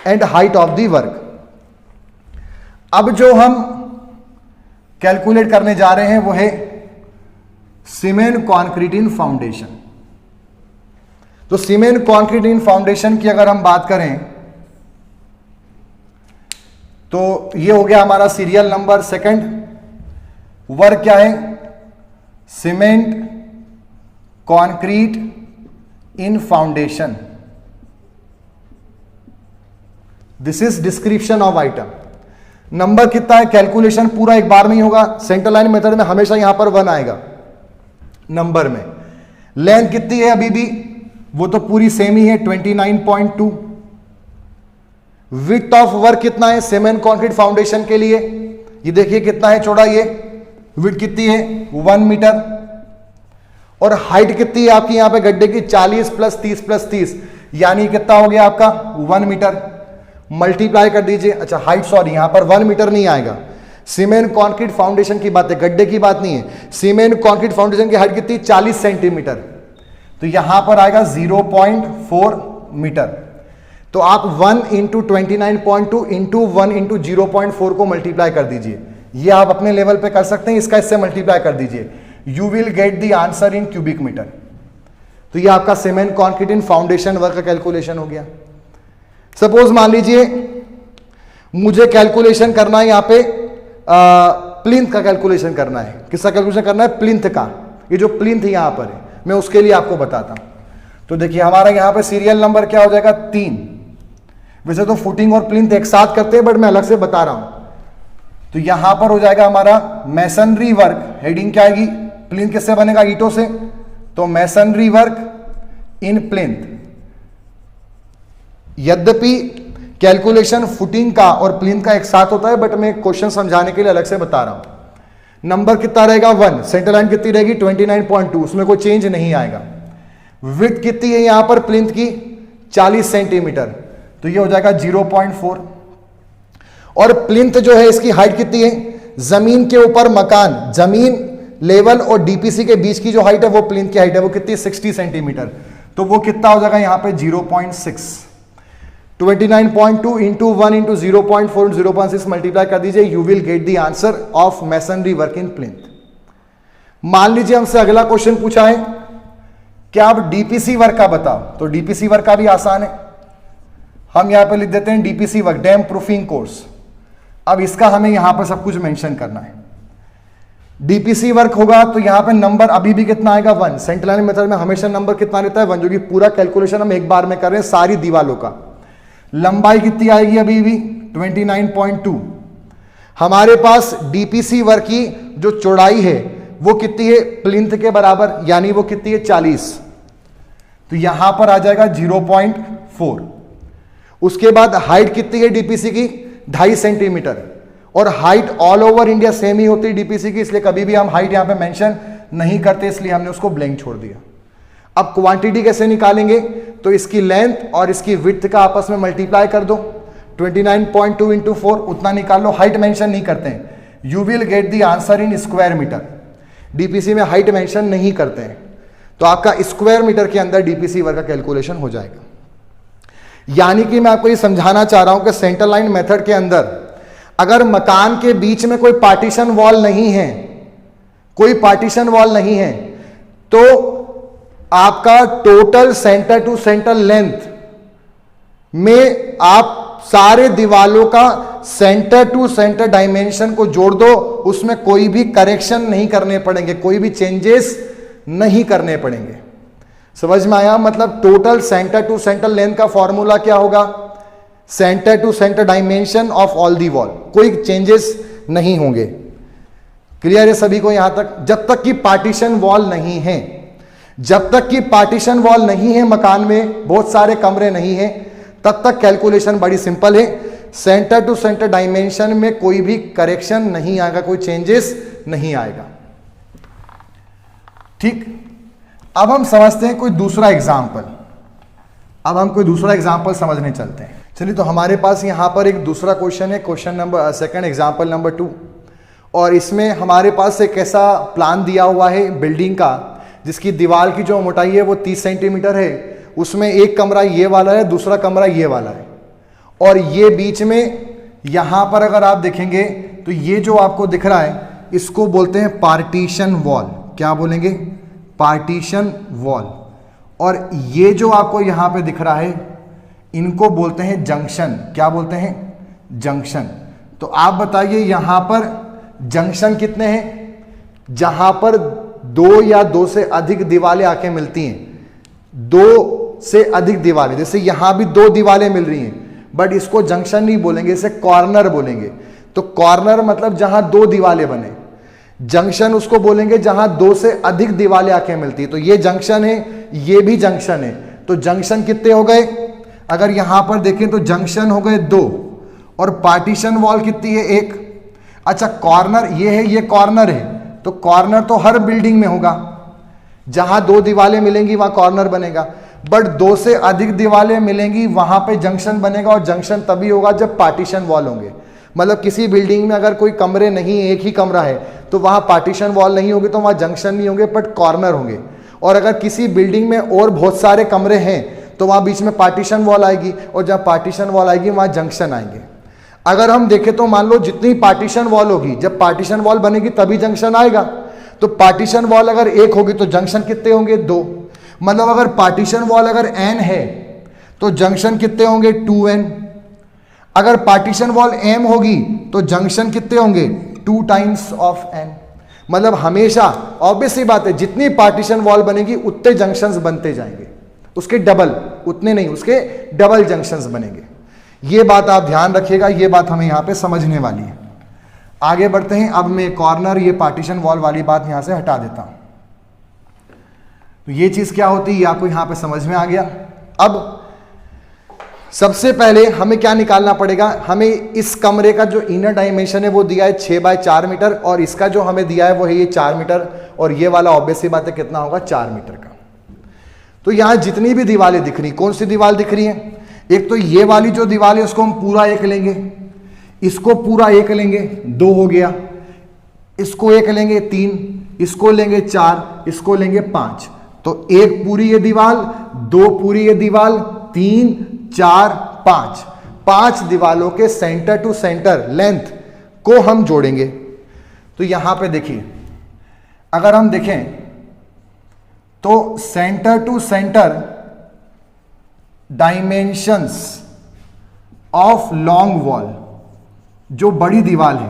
A: and height of the work. अब जो हम कैलकुलेट करने जा रहे हैं वो है सीमेंट कंक्रीट इन फाउंडेशन। तो सीमेंट कंक्रीट इन फाउंडेशन की अगर हम बात करें तो ये हो गया हमारा सीरियल नंबर सेकंड। वर्क क्या है? Cement concrete in foundation. This is description of item. Number कितना है? कैलकुलेशन पूरा एक बार में ही होगा। सेंटर लाइन मेथड में हमेशा यहां पर 1 आएगा नंबर में। लेंथ कितनी है? अभी भी वो तो पूरी सेम ही है, 29.2। विड्थ ऑफ वर्क कितना है सीमेंट कंक्रीट फाउंडेशन के लिए? ये देखिए कितना है चौड़ा, ये विड्थ कितनी है? 1 मीटर। और हाइट कितनी है आपकी यहां पे गड्ढे की? 40 + 30 + 30, यानी कितना हो गया आपका? 1 मीटर। मल्टीप्लाई कर दीजिए। अच्छा हाइट, सॉरी यहां पर 1 मीटर नहीं आएगा, सीमेंट कंक्रीट फाउंडेशन की बात है, गड्ढे की बात नहीं है। सीमेंट कंक्रीट फाउंडेशन की हाइट कितनी? 40 सेंटीमीटर, तो यहां पर आएगा 0.4 मीटर। तो आप 1 × 29.2 × 1 × 0.4 को मल्टीप्लाई कर दीजिए। ये आप अपने लेवल पे कर सकते हैं, इसका इससे मल्टीप्लाई कर दीजिए, you will get the answer in cubic metre. तो ये आपका cement concrete in foundation work का कैलकुलेशन हो गया। सपोज मान लीजिए मुझे कैलकुलेशन करना है यहां पे प्लिंथ का कैलकुलेशन करना है। किसका कैलकुलेशन करना है? प्लिंथ का। ये जो प्लिंथ यहां पर है, मैं उसके लिए आपको बताता हूं। तो देखिए हमारा यहां पे सीरियल नंबर क्या हो जाएगा? 3। वैसे तो फुटिंग और प्लिंथ एक साथ करते हैं, बट मैं अलग से बता रहा हूं। तो यहां पर हो जाएगा हमारा मैसनरी वर्क। हेडिंग क्या आएगी? प्लिंथ किससे बनेगा? ईंटों से। तो मैसनरी वर्क इन प्लिंथ। यद्यपि कैलकुलेशन फुटिंग का और प्लिंथ का एक साथ होता है, बट मैं क्वेश्चन समझाने के लिए अलग से बता रहा हूं। नंबर कितना रहेगा? 1। सेंटर लाइन कितनी रहेगी? 29.2, उसमें कोई चेंज नहीं आएगा। विड्थ कितनी है यहां पर प्लिंथ की? 40 सेंटीमीटर, तो ये हो जाएगा 0.4। और प्लिंथ जो है इसकी हाइट कितनी है? जमीन के ऊपर मकान, जमीन लेवल और डीपीसी के बीच की जो हाइट है वो प्लिंथ की हाइट है, वो कितनी? 60 सेंटीमीटर। तो वो कितना हो जाएगा यहां पे? 0.6। 29.2 × 1 × 0.4 0.6 मल्टीप्लाई कर दीजिए, you will get the answer of masonry work in plinth. मान लीजिए हमसे अगला क्वेश्चन पूछा है कि आप डीपीसी वर्क का बताओ। तो डीपीसी वर्क का भी आसान है, हम यहां पे लिख देते हैं DPC work, dam proofing course. अब इसका हमें यहां पर सब कुछ मेंशन करना है। डीपीसी वर्क होगा तो यहां पे नंबर अभी भी कितना आएगा 1। सेंटर लाइन मेथड में हमेशा नंबर कितना रहता है 1, जो कि पूरा कैलकुलेशन हम एक बार में कर रहे हैं सारी दीवालों का। लंबाई कितनी आएगी अभी भी 29.2। हमारे पास डीपीसी वर्क की जो चौड़ाई है वो कितनी है प्लिंथ के बराबर, यानी वो कितनी है 40, तो यहां पर आ जाएगा 0.4। उसके बाद हाइट कितनी है डीपीसी की 2.5 सेंटीमीटर, और height all over India same ही होती है डीपीसी की, इसलिए कभी भी हम हाइट यहां पे मेंशन नहीं करते, इसलिए हमने उसको ब्लैंक छोड़ दिया। अब क्वांटिटी कैसे निकालेंगे, तो इसकी लेंथ और इसकी विड्थ का आपस में मल्टीप्लाई कर दो, 29.2 इंटू 4 उतना निकाल लो। हाइट मेंशन नहीं करते हैं, you will get the answer in square metre. DPC में हाइट मेंशन नहीं करते हैं, तो आपका स्क्वायर मीटर के अंदर डीपीसी वर्क का कैलकुलेशन हो जाएगा। यानी कि मैं आपको ये समझाना चाह रहा हूं कि सेंटर लाइन मेथड के अंदर अगर मकान के बीच में कोई पार्टीशन वॉल नहीं है, कोई पार्टीशन वॉल नहीं है, तो आपका total centre to centre length में आप सारे दीवालों का सेंटर टू सेंटर डायमेंशन को जोड़ दो, उसमें कोई भी करेक्शन नहीं करने पड़ेंगे, कोई भी चेंजेस नहीं करने पड़ेंगे। समझ में आया? मतलब total centre to centre length का फॉर्मूला क्या होगा, centre to centre dimension of all the wall, कोई चेंजेस नहीं होंगे। क्लियर है सभी को यहां तक? जब तक कि पार्टीशन वॉल नहीं है, जब तक कि पार्टीशन वॉल नहीं है मकान में, बहुत सारे कमरे नहीं है, तब तक कैलकुलेशन बड़ी सिंपल है। सेंटर टू सेंटर डायमेंशन में कोई भी करेक्शन नहीं आएगा, कोई चेंजेस नहीं आएगा। ठीक, अब हम समझते हैं कोई दूसरा एग्जाम्पल। अब हम कोई दूसरा एग्जाम्पल समझने चलते हैं। चलिए, तो हमारे पास यहां पर एक दूसरा क्वेश्चन है, question number second, example number 2, और इसमें हमारे पास एक ऐसा प्लान दिया हुआ है बिल्डिंग का जिसकी दीवार की जो मोटाई है वो 30 सेंटीमीटर है। उसमें एक कमरा ये वाला है, दूसरा कमरा ये वाला है, और ये बीच में यहां पर अगर आप देखेंगे तो ये जो आपको दिख रहा है इसको बोलते हैं पार्टीशन वॉल। क्या बोलेंगे? Partition wall. और ये जो आपको यहां पे दिख रहा है इनको बोलते हैं जंक्शन। क्या बोलते हैं? जंक्शन। तो आप बताइए यहां पर जंक्शन कितने हैं? जहां पर 2 या 2 से अधिक दीवारें आके मिलती हैं, 2 से अधिक दीवारें, जैसे यहां भी 2 दीवारें मिल रही हैं, बट इसको जंक्शन नहीं बोलेंगे, इसे कॉर्नर बोलेंगे। तो कॉर्नर मतलब जहां 2 दीवारें बने, जंक्शन उसको बोलेंगे जहां 2 से अधिक दीवारें आके मिलती है। तो ये जंक्शन है, ये भी जंक्शन है। तो जंक्शन कितने हो गए? अगर यहां पर देखें तो जंक्शन हो गए 2, और पार्टीशन वॉल कितनी है? 1। अच्छा, कॉर्नर ये है, ये कॉर्नर है, तो कॉर्नर तो हर बिल्डिंग में होगा, जहां 2 दीवारें मिलेंगी वहां कॉर्नर बनेगा, बट 2 से अधिक दीवारें मिलेंगी वहां पे जंक्शन बनेगा, और जंक्शन तभी होगा जब पार्टीशन वॉल होंगे। मतलब किसी बिल्डिंग में अगर कोई कमरे नहीं, एक ही कमरा है, तो वहां पार्टीशन वॉल नहीं होगी, तो वहां जंक्शन नहीं होंगे, बट कॉर्नर होंगे। और अगर किसी बिल्डिंग में और बहुत सारे कमरे हैं तो वहां बीच में पार्टीशन वॉल आएगी, और जब पार्टीशन वॉल आएगी वहां जंक्शन आएंगे। अगर हम देखें तो मान लो जितनी पार्टीशन वॉल होगी, जब पार्टीशन वॉल बनेगी तभी जंक्शन आएगा। तो पार्टीशन वॉल अगर 1 होगी तो जंक्शन कितने होंगे? 2। मतलब अगर पार्टीशन वॉल अगर n है तो जंक्शन कितने होंगे? 2n। अगर पार्टीशन वॉल m होगी तो जंक्शन कितने होंगे? 2 टाइम्स ऑफ n। मतलब हमेशा ऑब्वियस सी बात है, जितनी पार्टीशन वॉल बनेगी उतने जंक्शंस बनते जाएंगे, उसके डबल, उतने नहीं, उसके डबल जंक्शंस बनेंगे। ये बात आप ध्यान रखिएगा, ये बात हमें यहां पे समझने वाली है। आगे बढ़ते हैं। अब मैं कॉर्नर, ये पार्टीशन वॉल वाली बात यहां से हटा देता हूं। तो ये चीज क्या होती है, ये आपको यहां पे समझ में आ गया। अब सबसे पहले हमें क्या निकालना पड़ेगा? हमें इस कमरे का जो इनर डायमेंशन है वो दिया है 6 बाय 4 मीटर, और इसका जो हमें दिया है वो है ये 4 मीटर, और ये वाला ऑब्वियस सी बात है कितना होगा? 4 मीटर का। तो यहां जितनी भी दीवारें दिख रही, कौन सी दीवार दिख रही है? एक तो ये वाली जो दीवार है उसको हम पूरा 1 लेंगे, इसको पूरा 1 लेंगे, 2 हो गया, इसको 1 लेंगे 3, इसको लेंगे 4, इसको लेंगे 5। तो 1 पूरी ये दीवार, 2 पूरी ये दीवार, 3, 4, 5, 5 दीवारों के सेंटर टू सेंटर लेंथ को हम जोड़ेंगे। तो यहां पे देखिए, अगर हम देखें तो centre to centre dimensions of long wall, जो बड़ी दीवार है,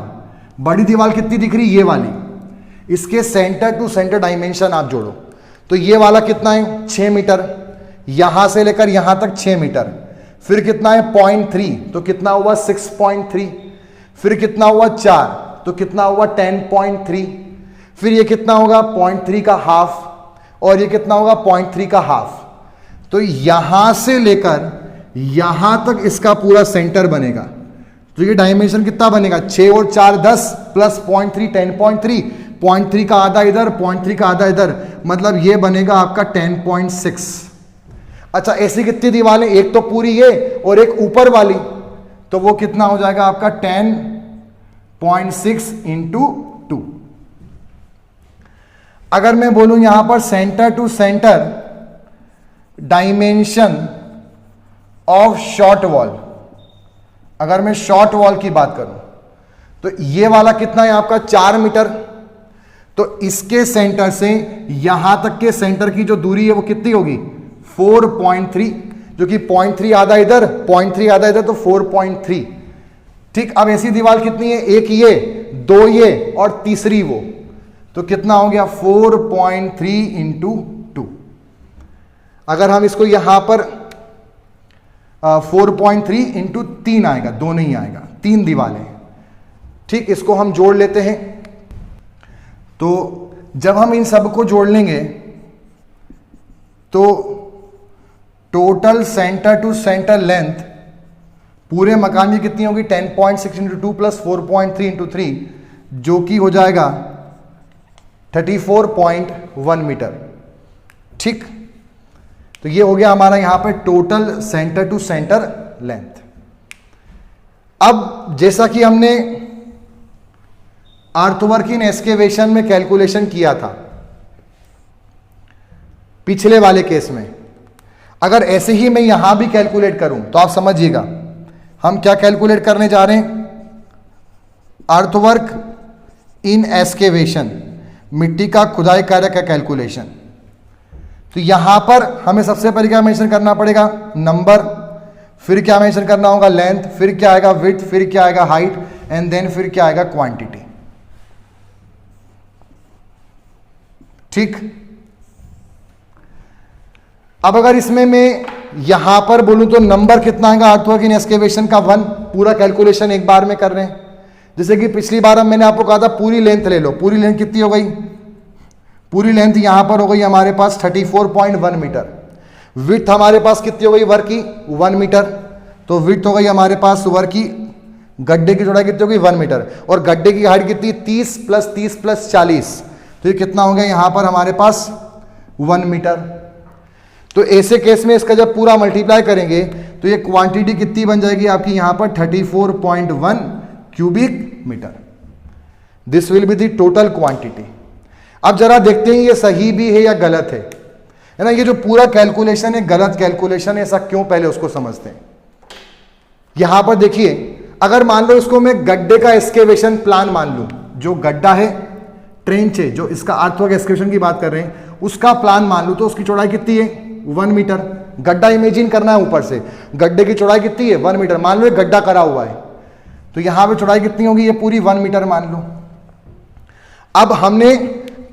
A: बड़ी दीवार कितनी दिख रही? ये वाली, इसके सेंटर टू सेंटर डायमेंशन आप जोड़ो, तो ये वाला कितना है 6 मीटर, यहां से लेकर यहां तक 6 मीटर, फिर कितना है 0.3 तो कितना हुआ 6.3, फिर कितना हुआ 4 तो कितना हुआ 10.3, फिर ये कितना होगा 0.3 का हाफ, और ये कितना होगा 0.3 का हाफ। तो यहां से लेकर यहां तक इसका पूरा सेंटर बनेगा, तो ये डायमेंशन कितना बनेगा 6 और 4 10 प्लस 0.3 10.3, 0.3 का आधा इधर 0.3 का आधा इधर, मतलब ये बनेगा आपका 10.6। अच्छा ऐसी कितनी दीवारें, एक तो पूरी ये और एक ऊपर वाली, तो वो कितना हो जाएगा आपका 10.6 इंटू 2। अगर मैं बोलूं यहां पर centre to centre dimension of short wall, अगर मैं शॉर्ट वॉल की बात करूं तो ये वाला कितना है आपका 4 मीटर, तो इसके सेंटर से यहां तक के सेंटर की जो दूरी है वो कितनी होगी 4.3, जो कि 0.3 आधा इधर 0.3 आधा इधर, तो 4.3। ठीक, अब ऐसी दीवार कितनी है, एक ये, दो ये और तीसरी वो, तो कितना हो गया 4.3 इंटू 2। अगर हम इसको यहां पर 4.3 इंटू 3 आएगा, दो नहीं आएगा, 3 दीवारें। ठीक, इसको हम जोड़ लेते हैं। तो जब हम इन सब को जोड़ लेंगे तो total centre to centre length पूरे मकान की कितनी होगी 10.6 इंटू 2 प्लस 4.3 इंटू 3, जो कि हो जाएगा 34.1 मीटर। ठीक, तो ये हो गया हमारा यहां पे total centre to centre length. अब जैसा कि हमने अर्थवर्क इन एक्सकेवेशन में कैलकुलेशन किया था पिछले वाले केस में, अगर ऐसे ही मैं यहां भी कैलकुलेट करूं तो आप समझिएगा हम क्या कैलकुलेट करने जा रहे हैं। अर्थवर्क इन एक्सकेवेशन, मिट्टी का खुदाई कार्य का कैलकुलेशन। तो यहां पर हमें सबसे पहले क्या मेंशन करना पड़ेगा, नंबर, फिर क्या मेंशन करना होगा लेंथ, फिर क्या आएगा विड्थ, फिर क्या आएगा हाइट, एंड देन फिर क्या आएगा क्वांटिटी। ठीक, अब अगर इसमें मैं यहां पर बोलूं तो नंबर कितना आएगा अर्थवर्क इन एक्सकेवेशन का 1, पूरा कैलकुलेशन एक बार में कर रहे हैं। जैसे कि पिछली बार मैंने आपको कहा था पूरी लेंथ ले लो, पूरी लेंथ कितनी हो गई, पूरी लेंथ यहां पर हो गई हमारे पास 34.1 मीटर। विड्थ हमारे पास कितनी हो गई वर्क की 1 मीटर, तो विड्थ हो गई हमारे पास वर्क की, गड्ढे की चौड़ाई कितनी हो गई 1 मीटर, और गड्ढे की हाइट कितनी 30 प्लस 30 प्लस 40, तो ये कितना हो गया यहां पर हमारे पास 1 मीटर। तो ऐसे केस में इसका जब पूरा मल्टीप्लाई करेंगे तो ये क्वांटिटी कितनी बन जाएगी आपकी यहां पर 34.1 cubic metre. This will be the total quantity. अब जरा देखते हैं ये सही भी है या गलत है ना। ये जो पूरा कैलकुलेशन है गलत कैलकुलेशन है, ऐसा क्यों, पहले उसको समझते हैं। यहां पर देखिए, अगर मान लो इसको मैं गड्ढे का एक्सकेवेशन प्लान मान लूं, जो गड्ढा है ट्रेंच है, जो इसका अर्थवर्क एक्सकेवेशन की बात कर रहे हैं उसका प्लान मान लूं, तो उसकी चौड़ाई कितनी है 1 मीटर। गड्ढा इमेजिन करना है ऊपर से, गड्ढे की चौड़ाई कितनी है 1 मीटर। मान लो एक गड्ढा करा हुआ है, तो यहां पे चौड़ाई कितनी होगी, ये पूरी 1 मीटर मान लो। अब हमने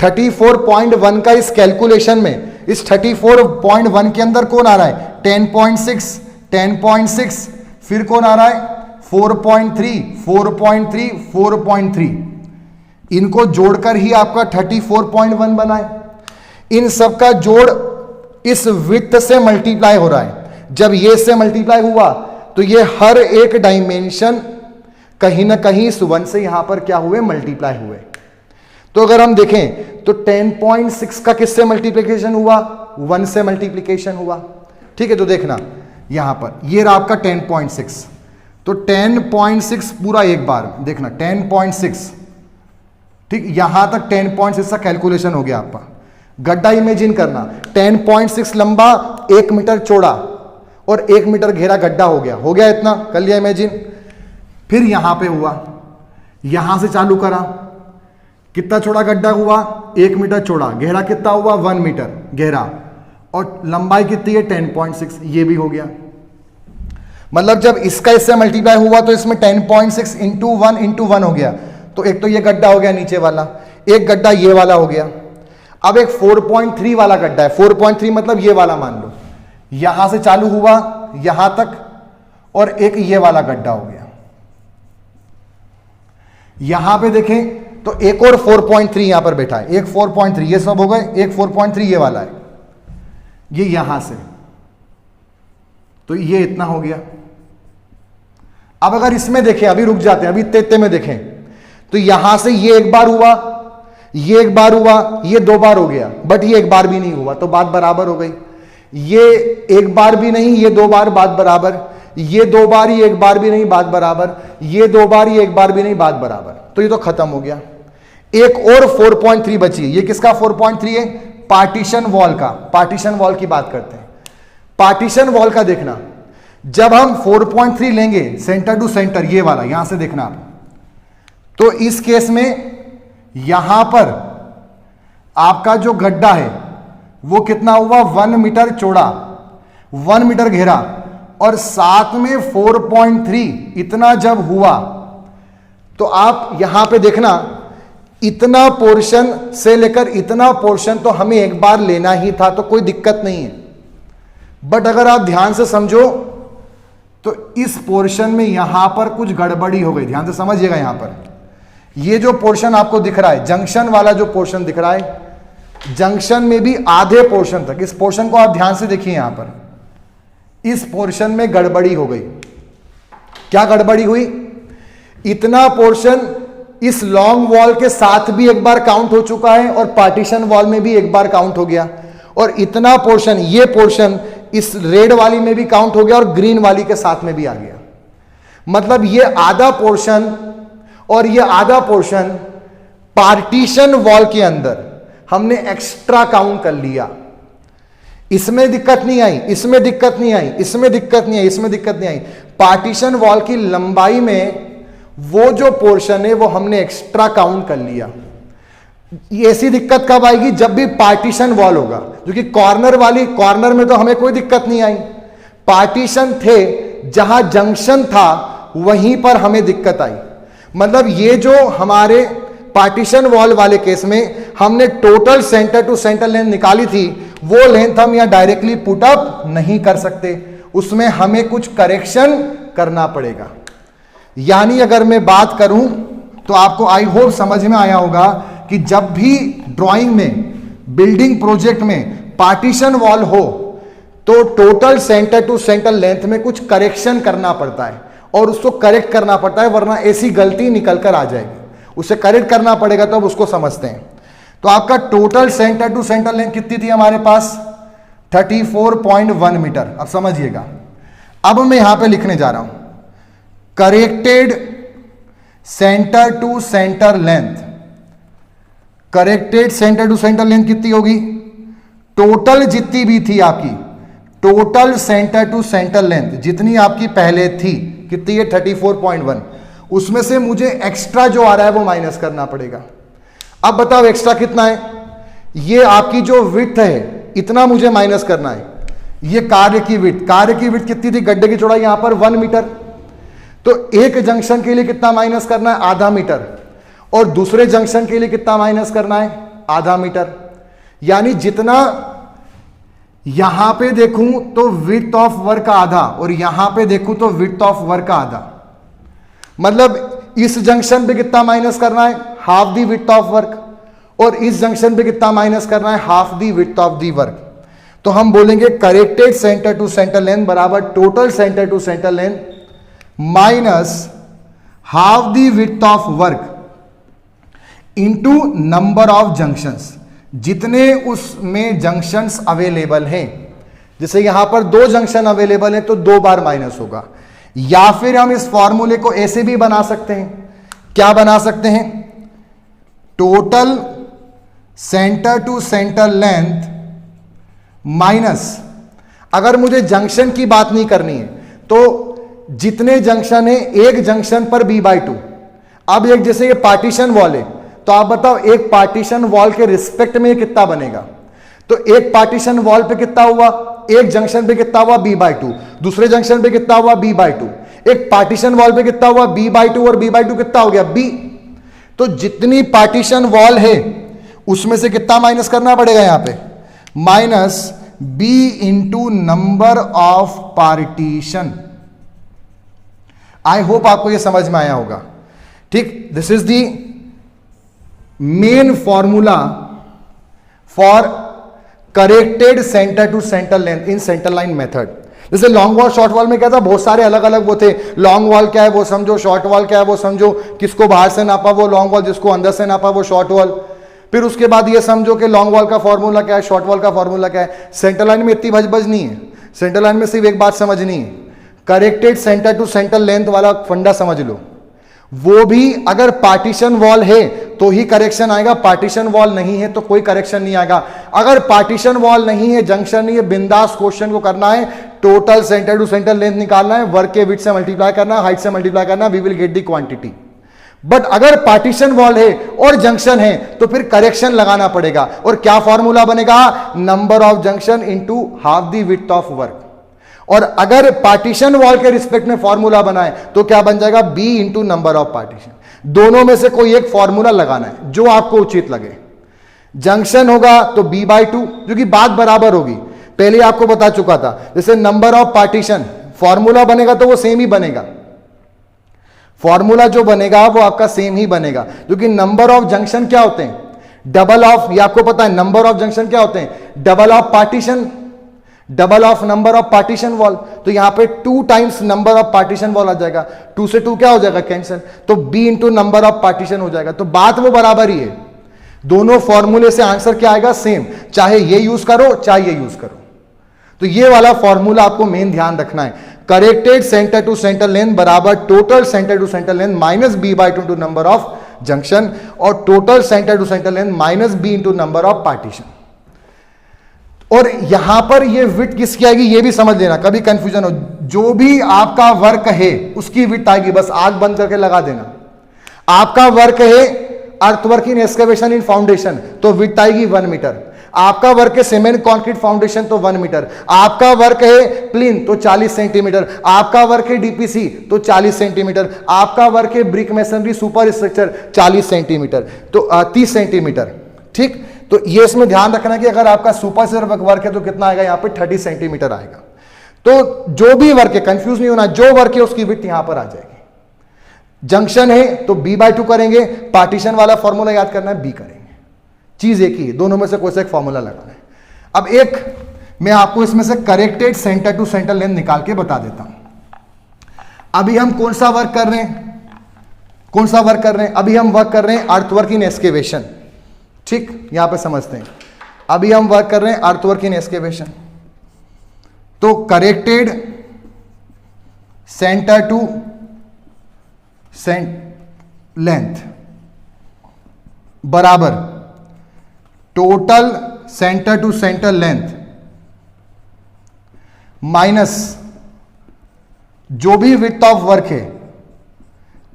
A: 34.1 का इस कैलकुलेशन में, इस 34.1 के अंदर कौन आ रहा है 10.6, 10.6, फिर कौन आ रहा है 4.3, 4.3, 4.3, इनको जोड़कर ही आपका 34.1 बना है। इन सब का जोड़ इस विड्थ से मल्टीप्लाई हो रहा है। जब ये से मल्टीप्लाई हुआ तो ये हर एक डायमेंशन कहीं ना कहीं इस 1 से यहां पर क्या हुए मल्टीप्लाई हुए। तो अगर हम देखें तो 10.6 का किससे मल्टीप्लिकेशन हुआ 1 से मल्टीप्लिकेशन हुआ। ठीक है, तो देखना यहां पर ये रहा आपका 10.6, तो 10.6 पूरा एक बार देखना 10.6, ठीक, यहां तक 10.6 का कैलकुलेशन हो गया आपका। गड्ढा इमेजिन करना 10.6 लंबा 1 मीटर चौड़ा और 1 मीटर घेरा गड्ढा हो गया इतना कर लिया इमेजिन। फिर यहां पे हुआ, यहां से चालू करा, कितना चौड़ा गड्ढा हुआ 1 मीटर चौड़ा, गहरा कितना हुआ 1 मीटर गहरा, और लंबाई कितनी है 10.6, ये भी हो गया। मतलब जब इसका इससे मल्टीप्लाई हुआ तो इसमें 10.6 इंटू 1 हो गया। तो एक तो ये गड्ढा हो गया नीचे वाला, एक गड्ढा ये वाला हो गया। अब एक 4.3 वाला गड्ढा है, 4.3 मतलब ये वाला मान लो, यहां से चालू हुआ यहां तक, और एक ये वाला गड्ढा हो गया। यहां पे देखें तो एक और 4.3 यहां पर बैठा है, एक 4.3, ये सब हो गए, एक 4.3 ये वाला है, ये यहां से, तो ये इतना हो गया। अब अगर इसमें देखें, अभी रुक जाते हैं, अभी इतने में देखें, तो यहां से ये एक बार हुआ, ये एक बार हुआ, ये दो बार हो गया, बट ये एक बार भी नहीं हुआ, तो बात बराबर हो गई। ये एक बार भी नहीं, ये दो बार, बात बराबर। ये दो बार, ये एक बार भी नहीं, बात बराबर। ये दो बार, ये एक बार भी नहीं, बात बराबर। तो ये तो खत्म हो गया। एक और 4.3 बची। ये किसका 4.3 है? पार्टीशन वॉल का। पार्टीशन वॉल की बात करते हैं। पार्टीशन वॉल का देखना, जब हम 4.3 लेंगे सेंटर टू सेंटर, ये वाला यहां से देखना आप, तो इस केस में यहां पर आपका जो गड्ढा है वो कितना हुआ? 1 मीटर चौड़ा, 1 मीटर घेरा, और साथ में 4.3 इतना जब हुआ, तो आप यहां पे देखना, इतना पोर्शन से लेकर इतना पोर्शन तो हमें एक बार लेना ही था, तो कोई दिक्कत नहीं है। बट अगर आप ध्यान से समझो तो इस पोर्शन में यहां पर कुछ गड़बड़ी हो गई। ध्यान से समझिएगा, यहां पर ये जो पोर्शन आपको दिख रहा है, जंक्शन वाला जो पोर्शन दिख रहा है, जंक्शन में भी आधे पोर्शन तक, इस पोर्शन को आप ध्यान से देखिए, यहां पर इस पोर्शन में गड़बड़ी हो गई। क्या गड़बड़ी हुई? इतना पोर्शन इस लॉन्ग वॉल के साथ भी एक बार काउंट हो चुका है, और पार्टीशन वॉल में भी एक बार काउंट हो गया, और इतना पोर्शन, ये पोर्शन इस रेड वाली में भी काउंट हो गया, और ग्रीन वाली के साथ में भी आ गया। मतलब ये आधा पोर्शन और ये आधा पोर्शन पार्टीशन वॉल के अंदर हमने एक्स्ट्रा काउंट कर लिया। इसमें दिक्कत नहीं आई, इसमें दिक्कत नहीं आई, इसमें दिक्कत नहीं आई, इसमें दिक्कत नहीं आई। पार्टीशन वॉल की लंबाई में वो जो पोर्शन है वो हमने एक्स्ट्रा काउंट कर लिया। ऐसी दिक्कत कब आएगी? जब भी पार्टीशन वॉल होगा, जो कि कॉर्नर वाली, कॉर्नर में तो हमें कोई दिक्कत नहीं आई। पार्टीशन थे, जहां जंक्शन था वहीं पर हमें दिक्कत आई। मतलब ये जो हमारे पार्टीशन वॉल वाले केस में हमने total centre to centre length निकाली थी, वो लेंथ हम यहां डायरेक्टली पुट अप नहीं कर सकते, उसमें हमें कुछ करेक्शन करना पड़ेगा। यानी अगर मैं बात करूं तो आपको आई होप समझ में आया होगा कि जब भी ड्राइंग में, बिल्डिंग प्रोजेक्ट में पार्टीशन वॉल हो तो total centre to centre length में कुछ करेक्शन करना पड़ता है, और उसको करेक्ट करना पड़ता है, वरना ऐसी गलती निकल कर आ जाएगी। उसे करेक्ट करना पड़ेगा, तो अब उसको समझते हैं। तो आपका total centre to centre length कितनी थी हमारे पास? 34.1 मीटर। अब समझिएगा, अब मैं यहां पे लिखने जा रहा हूं corrected centre to centre length. Corrected centre to centre length कितनी होगी? टोटल जितनी भी थी आपकी, total centre to centre length जितनी आपकी पहले थी, कितनी है? 34.1। उसमें से मुझे एक्स्ट्रा जो आ रहा है वो माइनस करना पड़ेगा। अब बताओ एक्स्ट्रा कितना है? ये आपकी जो विड्थ है, इतना मुझे माइनस करना है। ये कार्य की विड्थ, कार्य की विड्थ कितनी थी? गड्ढे की चौड़ाई यहां पर 1 मीटर, तो एक जंक्शन के लिए कितना माइनस करना है? आधा मीटर। और दूसरे जंक्शन के लिए कितना माइनस करना है? आधा मीटर। यानी जितना यहां पे देखूं तो विड्थ ऑफ वर्क का आधा, और यहां पे देखूं तो विड्थ ऑफ वर्क का आधा। मतलब इस जंक्शन पे कितना माइनस करना है? Half the width of work. और इस जंक्शन पे कितना माइनस करना है? Half the width of the work. तो हम बोलेंगे corrected centre to centre length बराबर total centre to centre length minus half the width of work into number of junctions, जितने उसमें जंक्शंस अवेलेबल हैं। जैसे यहां पर 2 जंक्शन अवेलेबल हैं तो 2 बार माइनस होगा। या फिर हम इस फॉर्मूले को ऐसे भी बना सकते हैं। क्या बना सकते हैं? Total centre to centre length minus, अगर मुझे जंक्शन की बात नहीं करनी है तो जितने जंक्शन है एक जंक्शन पर b/2। अब एक जैसे ये पार्टीशन वॉल है, तो आप बताओ एक पार्टीशन वॉल के रिस्पेक्ट में कितना बनेगा? तो एक पार्टीशन वॉल पे कितना हुआ? एक जंक्शन पे कितना हुआ? b/2। दूसरे जंक्शन पे कितना हुआ? b/2। एक पार्टीशन वॉल पे कितना हुआ? b/2, और b/2 कितना हो गया? b। तो जितनी पार्टीशन वॉल है उसमें से कितना माइनस करना पड़ेगा यहां पे, minus B into number of partition. I hope आपको यह समझ में आया होगा। ठीक, this is the main formula for corrected centre to centre length in centre line method. जैसे लॉन्ग वॉल शॉर्ट वॉल में क्या था, बहुत सारे अलग अलग वो थे। लॉन्ग वॉल क्या है वो समझो, शॉर्ट वॉल क्या है वो समझो, किसको बाहर से नापा वो लॉन्ग वॉल, जिसको अंदर से नापा वो शॉर्ट वॉल। फिर उसके बाद ये समझो कि लॉन्ग वॉल का फॉर्मूला क्या है, शॉर्ट वॉल का फॉर्मूला क्या है। सेंटर लाइन में इतनी भजबज नहीं है, सेंटर लाइन में सिर्फ एक बात समझनी है, corrected centre to centre length वाला फंडा समझ लो। वो भी अगर पार्टीशन वॉल है तो ही करेक्शन आएगा, पार्टीशन वॉल नहीं है तो कोई करेक्शन नहीं आएगा। अगर पार्टीशन वॉल नहीं है, जंक्शन नहीं है, बिंदास क्वेश्चन को करना है, total centre to centre length निकालना है, वर्क के विड्थ से मल्टीप्लाई करना है, हाइट से मल्टीप्लाई करना है, we will get the quantity. But अगर पार्टीशन वॉल है और जंक्शन है तो फिर करेक्शन लगाना पड़ेगा। और क्या फॉर्मूला बनेगा, number of junction into half the width of work. और अगर पार्टीशन वॉल के रिस्पेक्ट में फॉर्मूला बनाए तो क्या बन जाएगा, B into number of partition. दोनों में से कोई एक फॉर्मूला लगाना है जो आपको उचित लगे। जंक्शन होगा तो b बाई 2, जो कि बात बराबर होगी, पहले आपको बता चुका था। जैसे नंबर ऑफ पार्टीशन फॉर्मूला बनेगा तो वो सेम ही बनेगा, फॉर्मूला जो बनेगा वो आपका सेम ही बनेगा। क्योंकि नंबर ऑफ जंक्शन क्या होते हैं, डबल ऑफ, ये आपको पता है नंबर ऑफ जंक्शन क्या होते हैं, double of partition, double of number of partition wall. तो यहां पे 2 times number of partition wall आ जाएगा, 2 से 2 क्या हो जाएगा, कैंसिल, तो b into number of partition हो जाएगा। तो बात वो बराबर ही है, दोनों फॉर्मूले से आंसर क्या आएगा, सेम, चाहे ये यूज करो चाहे ये यूज करो। तो ये वाला फॉर्मूला आपको मेन ध्यान रखना है, corrected centre to centre length बराबर total centre to centre length minus b by 2 number of junction, और total centre to centre length minus b into number of partition. और यहां पर ये विड्थ किसकी आएगी ये भी समझ लेना, कभी कंफ्यूजन हो। जो भी आपका वर्क है उसकी विड्थ आएगी, बस आंख बंद करके लगा देना। आपका वर्क है अर्थवर्क इन एक्सकवेशन इन फाउंडेशन तो विड्थ आएगी 1 मीटर। आपका वर्क है सीमेंट कंक्रीट फाउंडेशन तो 1 मीटर। आपका वर्क है प्लिन तो 40 सेंटीमीटर। आपका वर्क है डीपीसी तो 40 सेंटीमीटर। आपका वर्क है brick masonry super structure 40 centimetre, तो 30 सेंटीमीटर। ठीक, तो ये इसमें ध्यान रखना कि अगर आपका सुपर स्ट्रक्चर वर्क है तो कितना आएगा, यहां पे 30 सेंटीमीटर आएगा। तो जो भी वर्क है, कंफ्यूज नहीं होना, जो वर्क है उसकी विड्थ यहां पर आ जाएगी। जंक्शन है तो b बाई 2 करेंगे, पार्टीशन वाला फॉर्मूला याद करना है, b करेंगे, चीज एक ही है, दोनों में से कोई सा एक फॉर्मूला लगाना है। अब एक मैं आपको इसमें से corrected centre to centre length निकाल के बता देता हूं। अभी हम कौन सा वर्क कर रहे हैं, कौन सा वर्क कर रहे हैं, अभी हम वर्क कर रहे हैं अर्थवर्क इन एक्सकेवेशन। ठीक, यहां पे समझते हैं, अभी हम वर्क कर रहे हैं अर्थवर्क इन एक्सकेवेशन। तो करेक्टेड सेंटर टू लेंथ बराबर total centre to centre length minus जो भी विड्थ ऑफ वर्क है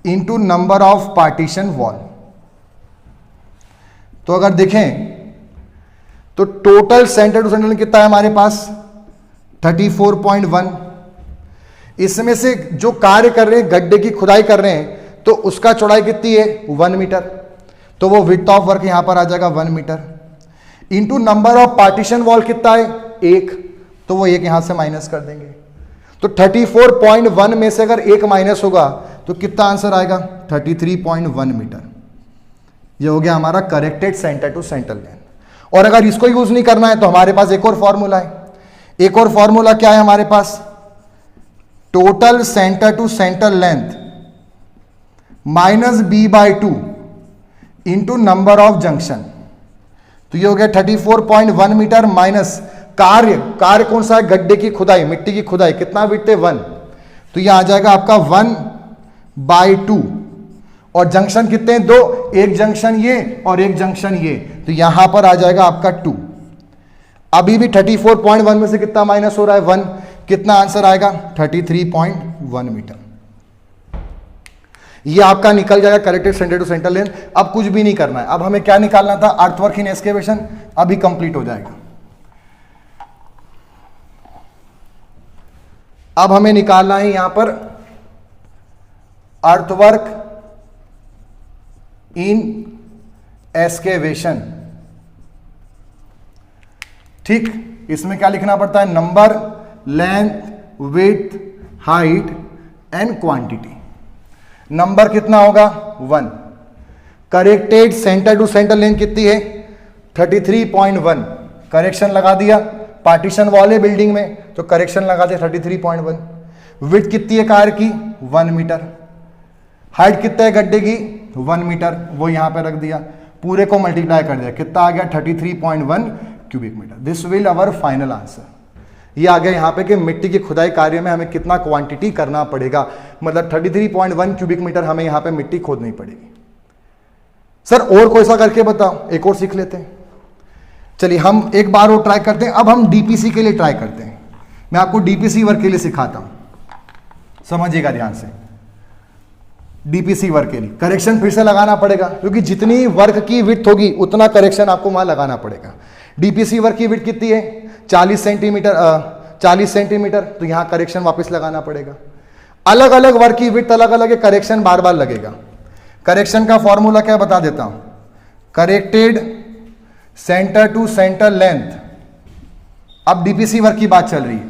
A: into number of partition wall. तो अगर देखें तो टोटल सेंटर टू सेंटर कितना है हमारे पास 34.1। इसमें से जो कार्य कर रहे हैं, गड्ढे की खुदाई कर रहे हैं, तो उसका चौड़ाई कितनी है 1 मीटर, तो वो विड्थ ऑफ वर्क यहां पर आ जाएगा 1 metre. Into number of partition wall कितना है 1, तो वो 1 यहां से माइनस कर देंगे। तो 34.1 में से अगर 1 माइनस होगा तो कितना आंसर आएगा 33.1 मीटर। ये हो गया हमारा corrected centre to centre length. और अगर इसको यूज नहीं करना है तो हमारे पास एक और फॉर्मूला है। एक और फॉर्मूला क्या है हमारे पास, total centre to centre length minus b by 2 into number of junction. तो ये हो गया 34.1 मीटर माइनस कार्य कौन सा है, गड्ढे की खुदाई, मिट्टी की खुदाई, कितना विड्थ है 1, तो ये आ जाएगा आपका 1 बाई 2। और जंक्शन कितने हैं 2, एक जंक्शन ये और एक जंक्शन ये, तो यहां पर आ जाएगा आपका 2। अभी भी 34.1 में से कितना माइनस हो रहा है 1, कितना आंसर आएगा 33.1 मीटर। ये आपका निकल जाएगा corrected centre to centre length. अब कुछ भी नहीं करना है, अब हमें क्या निकालना था, अर्थवर्क इन एक्सकेवेशन, अभी कंप्लीट हो जाएगा। अब हमें निकालना है यहां पर अर्थवर्क इन एक्सकेवेशन। ठीक, इसमें क्या लिखना पड़ता है? Number, length, width, height and quantity. Number कितना होगा? 1। Corrected centre to centre length कितनी है? 33.1। करेक्शन लगा दिया, पार्टीशन वॉल है बिल्डिंग में तो करेक्शन लगा दिया 33.1। विड्थ कितनी है कार की? 1 मीटर। हाइट कितना है गड्ढे की? 1 मीटर, वो यहां पे रख दिया, पूरे को मल्टीप्लाई कर दिया, कितना आ गया? 33.1 cubic metre. This will our final answer. ये आ गया यहाँ पे कि मिट्टी की खुदाई कार्य में हमें कितना क्वांटिटी करना पड़ेगा, मतलब 33.1 क्यूबिक मीटर हमें यहाँ पे मिट्टी खोदनी पड़ेगी। सर और कोई सा करके बताओ, एक और सीख लेते हैं। चलिए हम एक बार और ट्राई करते हैं। अब हम डीपीसी के लिए ट्राई करते हैं। मैं आपको डीपीसी वर्क के लिए सिखाता हूं, समझिएगा ध्यान से। डीपीसी वर्क के लिए करेक्शन फिर से लगाना पड़ेगा, क्योंकि जितनी वर्क की विड्थ होगी उतना करेक्शन आपको वहां लगाना पड़ेगा। डीपीसी वर्क की विड्थ कितनी है? 40 सेंटीमीटर, तो यहां करेक्शन वापस लगाना पड़ेगा। अलग अलग वर्क की विड्थ अलग अलग है, करेक्शन बार बार लगेगा। करेक्शन का फॉर्मूला क्या बता देता हूं। Corrected centre to centre length, अब डीपीसी वर्क की बात चल रही है,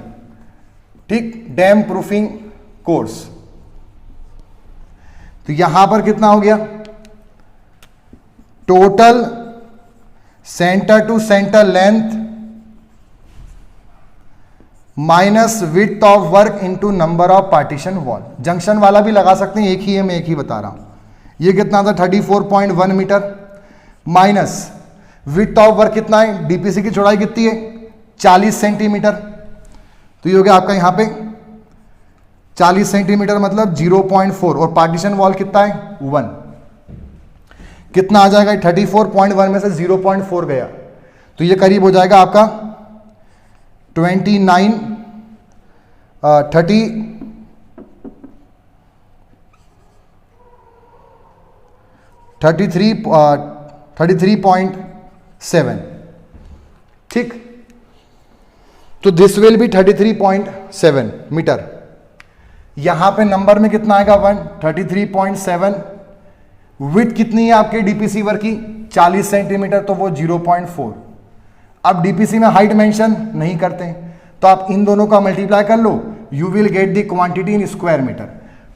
A: ठीक, डैम प्रूफिंग कोर्स। तो यहां पर कितना हो गया? Total centre to centre length minus width of work into number of partition wall. Junction वाला भी लगा सकते हैं, एक ही है, मैं एक ही बता रहा हूं। ये कितना था? 34.1 metre minus width of work कितना है? डीपीसी की चौड़ाई कितनी है? 40 सेंटीमीटर। तो ये हो गया आपका यहां पे 40 सेंटीमीटर मतलब 0.4, और पार्टीशन वॉल कितना है? 1। कितना आ जाएगा? 34.1 में से 0.4 गया, तो ये करीब हो जाएगा आपका 33.7। ठीक, तो दिस विल बी 33.7 मीटर। यहां पे नंबर में कितना आएगा? 1। 33.7। विड्थ कितनी है आपके डीपीसी वर्क की? 40 सेंटीमीटर, तो वो 0.4। अब डीपीसी में हाइट मेंशन नहीं करते हैं, तो आप इन दोनों का मल्टीप्लाई कर लो, you will get the quantity in square metre.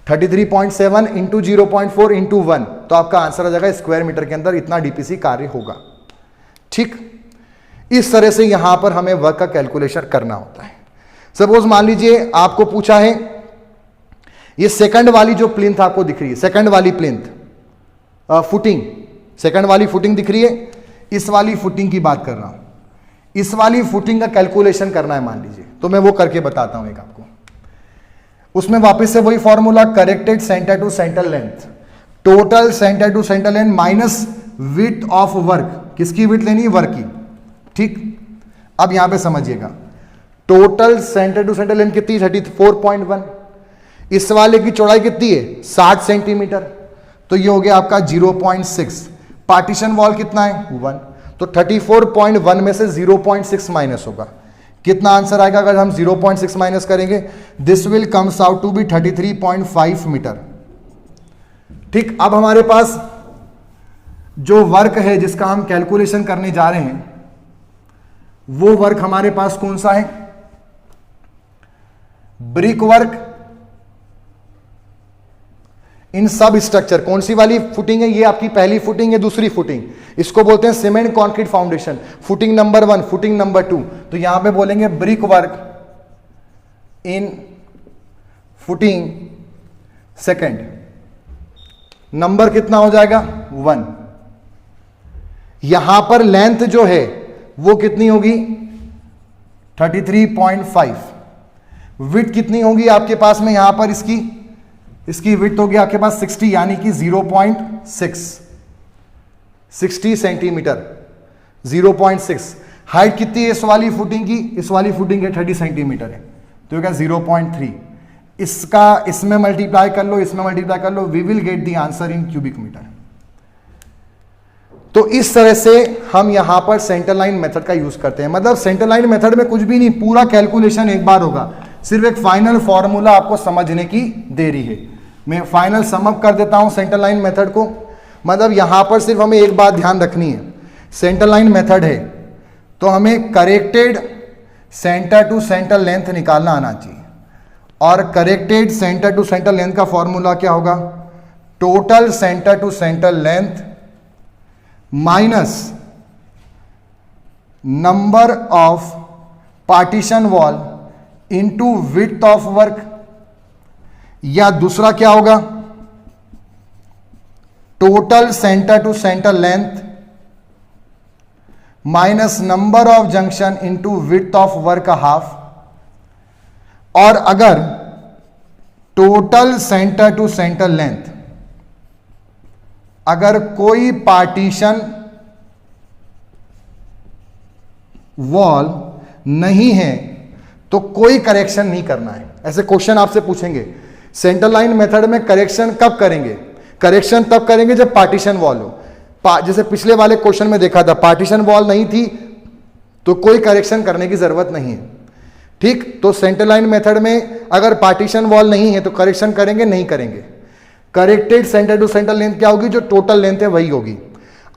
A: 33.7 into 0.4 into 1, तो आपका आंसर आ जाएगा स्क्वायर मीटर के अंदर इतना डीपीसी कार्य होगा। ठीक, इस तरह से यहां पर हमें वर्क का कैलकुलेशन करना होता है। सपोज मान लीजिए आपको पूछा है, ये सेकंड वाली जो प्लिंथ आपको दिख रही है, सेकंड वाली प्लिंथ फुटिंग, सेकंड वाली फुटिंग दिख रही है, इस वाली फुटिंग की बात कर रहा हूं। इस वाली फुटिंग का कैलकुलेशन करना है मान लीजिए, तो मैं वो करके बताता हूं एक आपको। उसमें वापस से वही formula, corrected centre to centre length, total centre to centre length minus width of work. किसकी विड्थ लेनी है? वर्क की। ठीक, अब यहां पे समझिएगा, total centre to centre length कितनी? 34.1। इस वाले की चौड़ाई कितनी है? 60 सेंटीमीटर, तो ये हो गया आपका 0.6। पार्टीशन वॉल कितना है? 1। तो 34.1 में से 0.6 माइनस होगा, कितना आंसर आएगा अगर हम 0.6 माइनस करेंगे? This will comes out to be 33.5 metre. ठीक, अब हमारे पास जो वर्क है जिसका हम कैलकुलेशन करने जा रहे हैं, वो वर्क हमारे पास कौन सा है? ब्रिक वर्क इन सब स्ट्रक्चर। कौन सी वाली फुटिंग है? ये आपकी पहली फुटिंग है, दूसरी फुटिंग, इसको बोलते हैं cement concrete foundation. Footing number 1, footing number 2, तो यहां पे बोलेंगे brick work in footing second. Number कितना हो जाएगा? 1। यहां पर लेंथ जो है वो कितनी होगी? 33.5। विड्थ कितनी होगी आपके पास में? यहां पर इसकी विड्थ होगी आपके पास 60, यानी कि 0.6, 60 सेंटीमीटर, 0.6। हाइट कितनी है इस वाली फुटिंग की? इस वाली फुटिंग है 30 सेंटीमीटर है, तो क्या 0.3। इसका इसमें मल्टीप्लाई कर लो, इसमें मल्टीप्लाई कर लो, we will get the answer in cubic metre. तो इस तरह से हम यहां पर सेंटर लाइन मेथड का यूज करते हैं। मतलब सेंटर लाइन मेथड में कुछ भी नहीं, पूरा कैलकुलेशन एक बार होगा, सिर्फ एक फाइनल फॉर्मूला आपको समझने की देरी है। मैं फाइनल समअप कर देता हूं सेंटर लाइन मेथड को। मतलब यहां पर सिर्फ हमें एक बात ध्यान रखनी है, सेंटर लाइन मेथड है तो हमें corrected centre to centre length निकालना आना चाहिए, और corrected centre to centre length का फॉर्मूला क्या होगा, total centre to centre length minus number of partition wall into width of work, या दूसरा क्या होगा, total centre to centre length minus number of junction into width of work half. और अगर total centre to centre length, अगर कोई partition wall नहीं है तो कोई करेक्शन नहीं करना है। ऐसे क्वेश्चन आपसे पूछेंगे, सेंटर लाइन मेथड में करेक्शन कब करेंगे, करेक्शन तब करेंगे जब पार्टीशन वॉल हो। जैसे पिछले वाले क्वेश्चन में देखा था, पार्टीशन वॉल नहीं थी तो कोई करेक्शन करने की जरूरत नहीं है, ठीक। तो सेंटर लाइन मेथड में अगर पार्टीशन वॉल नहीं है तो करेक्शन करेंगे, नहीं करेंगे। Corrected centre to centre length क्या होगी, जो टोटल लेंथ है वही होगी।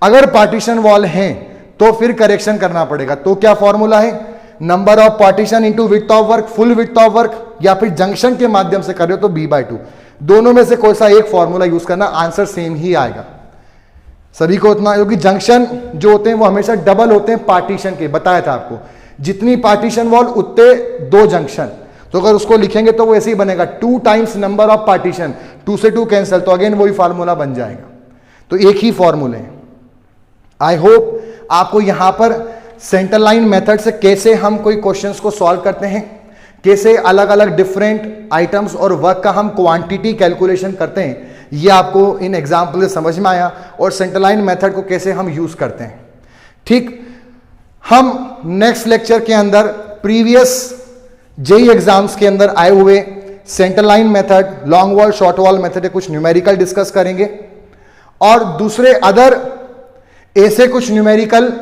A: अगर पार्टीशन वॉल है तो फिर करेक्शन करना पड़ेगा। तो क्या फॉर्मूला है, number of partition into width of work, full width of work, या फिर जंक्शन के माध्यम से कर रहे हो तो b/2, दोनों में से कोई सा एक फॉर्मूला यूज करना, आंसर सेम ही आएगा सभी को उतना, क्योंकि जंक्शन जो होते हैं वो हमेशा डबल होते हैं पार्टीशन के, बताया था आपको, जितनी पार्टीशन वॉल उतने दो जंक्शन। तो अगर उसको लिखेंगे तो वो ऐसे ही बनेगा, 2 टाइम्स नंबर ऑफ पार्टीशन, 2 से 2 कैंसिल, तो अगेन वही फार्मूला बन जाएगा। तो एक ही फॉर्मूले हैं। आई होप आपको यहां पर सेंटर लाइन मेथड से कैसे हम कोई क्वेश्चंस को सॉल्व करते हैं, कैसे अलग अलग डिफरेंट आइटम्स और वर्क का हम क्वांटिटी कैलकुलेशन करते हैं, ये आपको इन एग्जाम्पल से समझ में आया, और सेंटर लाइन मेथड को कैसे हम यूज करते हैं, ठीक। हम नेक्स्ट लेक्चर के अंदर प्रीवियस जेई एग्जाम्स के अंदर आए हुए centre line method, long wall, short wall method कुछ न्यूमेरिकल डिस्कस करेंगे, और दूसरे अदर ऐसे कुछ न्यूमेरिकल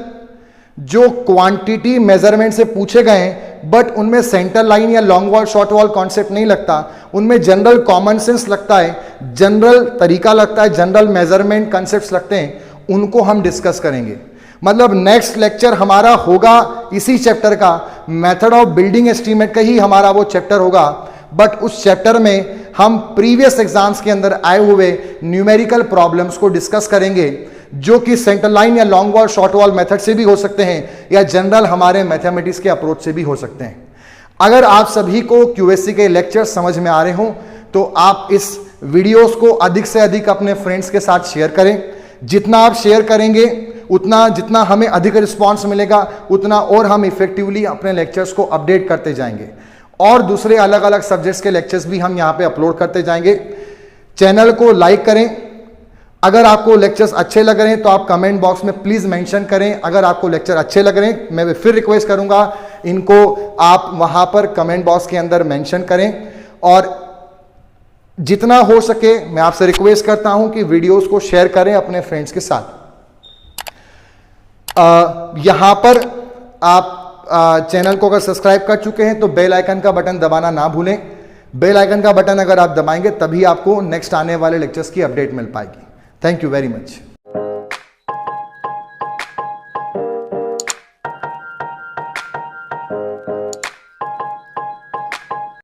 A: जो क्वांटिटी मेजरमेंट से पूछे गए हैं बट उनमें सेंटर लाइन या long wall, short wall concept नहीं लगता, उनमें जनरल कॉमन सेंस लगता है, जनरल तरीका लगता है, जनरल मेजरमेंट कॉन्सेप्ट्स लगते हैं, उनको हम डिस्कस करेंगे। मतलब नेक्स्ट लेक्चर हमारा होगा इसी चैप्टर का, मेथड ऑफ बिल्डिंग एस्टीमेट का ही हमारा वो चैप्टर होगा, बट उस चैप्टर में हम प्रीवियस एग्जाम्स के अंदर आए हुए न्यूमेरिकल प्रॉब्लम्स को डिस्कस करेंगे, जो कि सेंटर लाइन या long wall, short wall method से भी हो सकते हैं या जनरल हमारे मैथमेटिक्स के अप्रोच से भी हो सकते हैं। अगर आप सभी को क्यूएससी के लेक्चर्स समझ में आ रहे हों तो आप इस वीडियोस को अधिक से अधिक अपने फ्रेंड्स के साथ शेयर करें। जितना आप शेयर करेंगे उतना, जितना हमें अधिक रिस्पॉन्स मिलेगा उतना और हम इफेक्टिवली अपने लेक्चर्स को अपडेट करते जाएंगे, और दूसरे अलग अलग सब्जेक्ट्स के लेक्चर्स भी हम यहाँ पे अपलोड करते जाएंगे। चैनल को लाइक करें। अगर आपको लेक्चर्स अच्छे लग रहे हैं तो आप कमेंट बॉक्स में प्लीज मेंशन करें। अगर आपको लेक्चर अच्छे लग रहे हैं, मैं फिर रिक्वेस्ट करूंगा इनको आप वहां पर कमेंट बॉक्स के अंदर मेंशन करें, और जितना हो सके मैं आपसे रिक्वेस्ट करता हूं कि वीडियोस को शेयर करें अपने फ्रेंड्स के साथ। यहां पर आप चैनल को अगर सब्सक्राइब कर चुके हैं तो बेल आइकन का बटन दबाना ना भूलें। बेल आइकन का बटन अगर आप दबाएंगे तभी आपको नेक्स्ट आने वाले लेक्चर्स की अपडेट मिल पाएगी। Thank you very much.